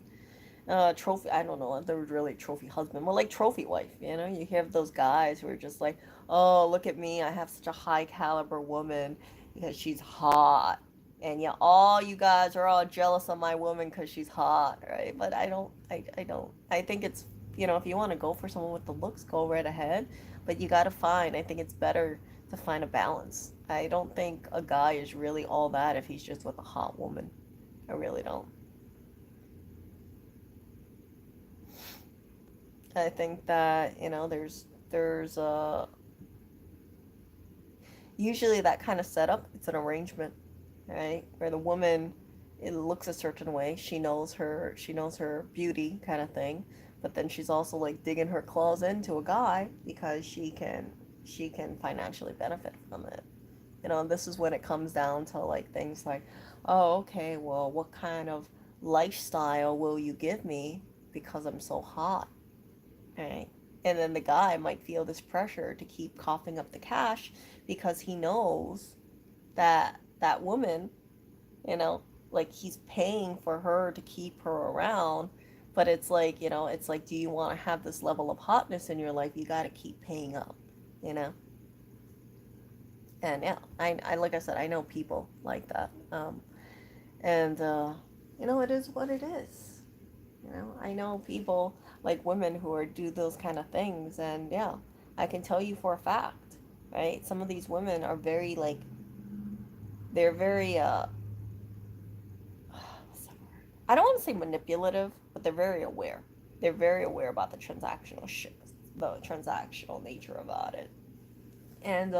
Trophy, I don't know, they're really trophy husband, more like trophy wife. You have those guys who are just like, oh, look at me, I have such a high caliber woman, because she's hot. And yeah, all you guys are all jealous of my woman because she's hot, right? But I don't. I think it's, if you want to go for someone with the looks, go right ahead. But you got to find, I think it's better to find a balance. I don't think a guy is really all that if he's just with a hot woman. I really don't. I think that, there's usually that kind of setup, it's an arrangement, right? Where the woman, it looks a certain way. She knows her beauty kind of thing, but then she's also like digging her claws into a guy because she can financially benefit from it. This is when it comes down to like things like, oh, okay, well, what kind of lifestyle will you give me because I'm so hot, right? And then the guy might feel this pressure to keep coughing up the cash because he knows that that woman, you know, like he's paying for her to keep her around. But it's like, do you want to have this level of hotness in your life? You got to keep paying up, you know? And yeah, I like I said, I know people like that. And, it is what it is. I know people like women who are do those kind of things. And yeah, I can tell you for a fact, right? Some of these women are very, like, they're very, what's that word? I don't want to say manipulative, but they're very aware. They're very aware about the transactional shit, the transactional nature about it. And,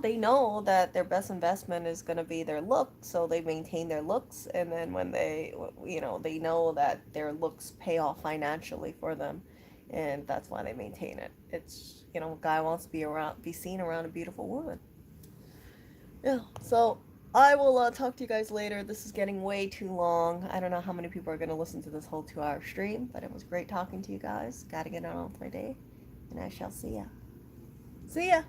they know that their best investment is going to be their look, so they maintain their looks. And then when they know that their looks pay off financially for them, and that's why they maintain it. It's, a guy wants to be seen around a beautiful woman. Yeah, so I will talk to you guys later. This is getting way too long. I don't know how many people are going to listen to this whole 2-hour stream, but it was great talking to you guys. Gotta get on with my day, and I shall see ya. See ya!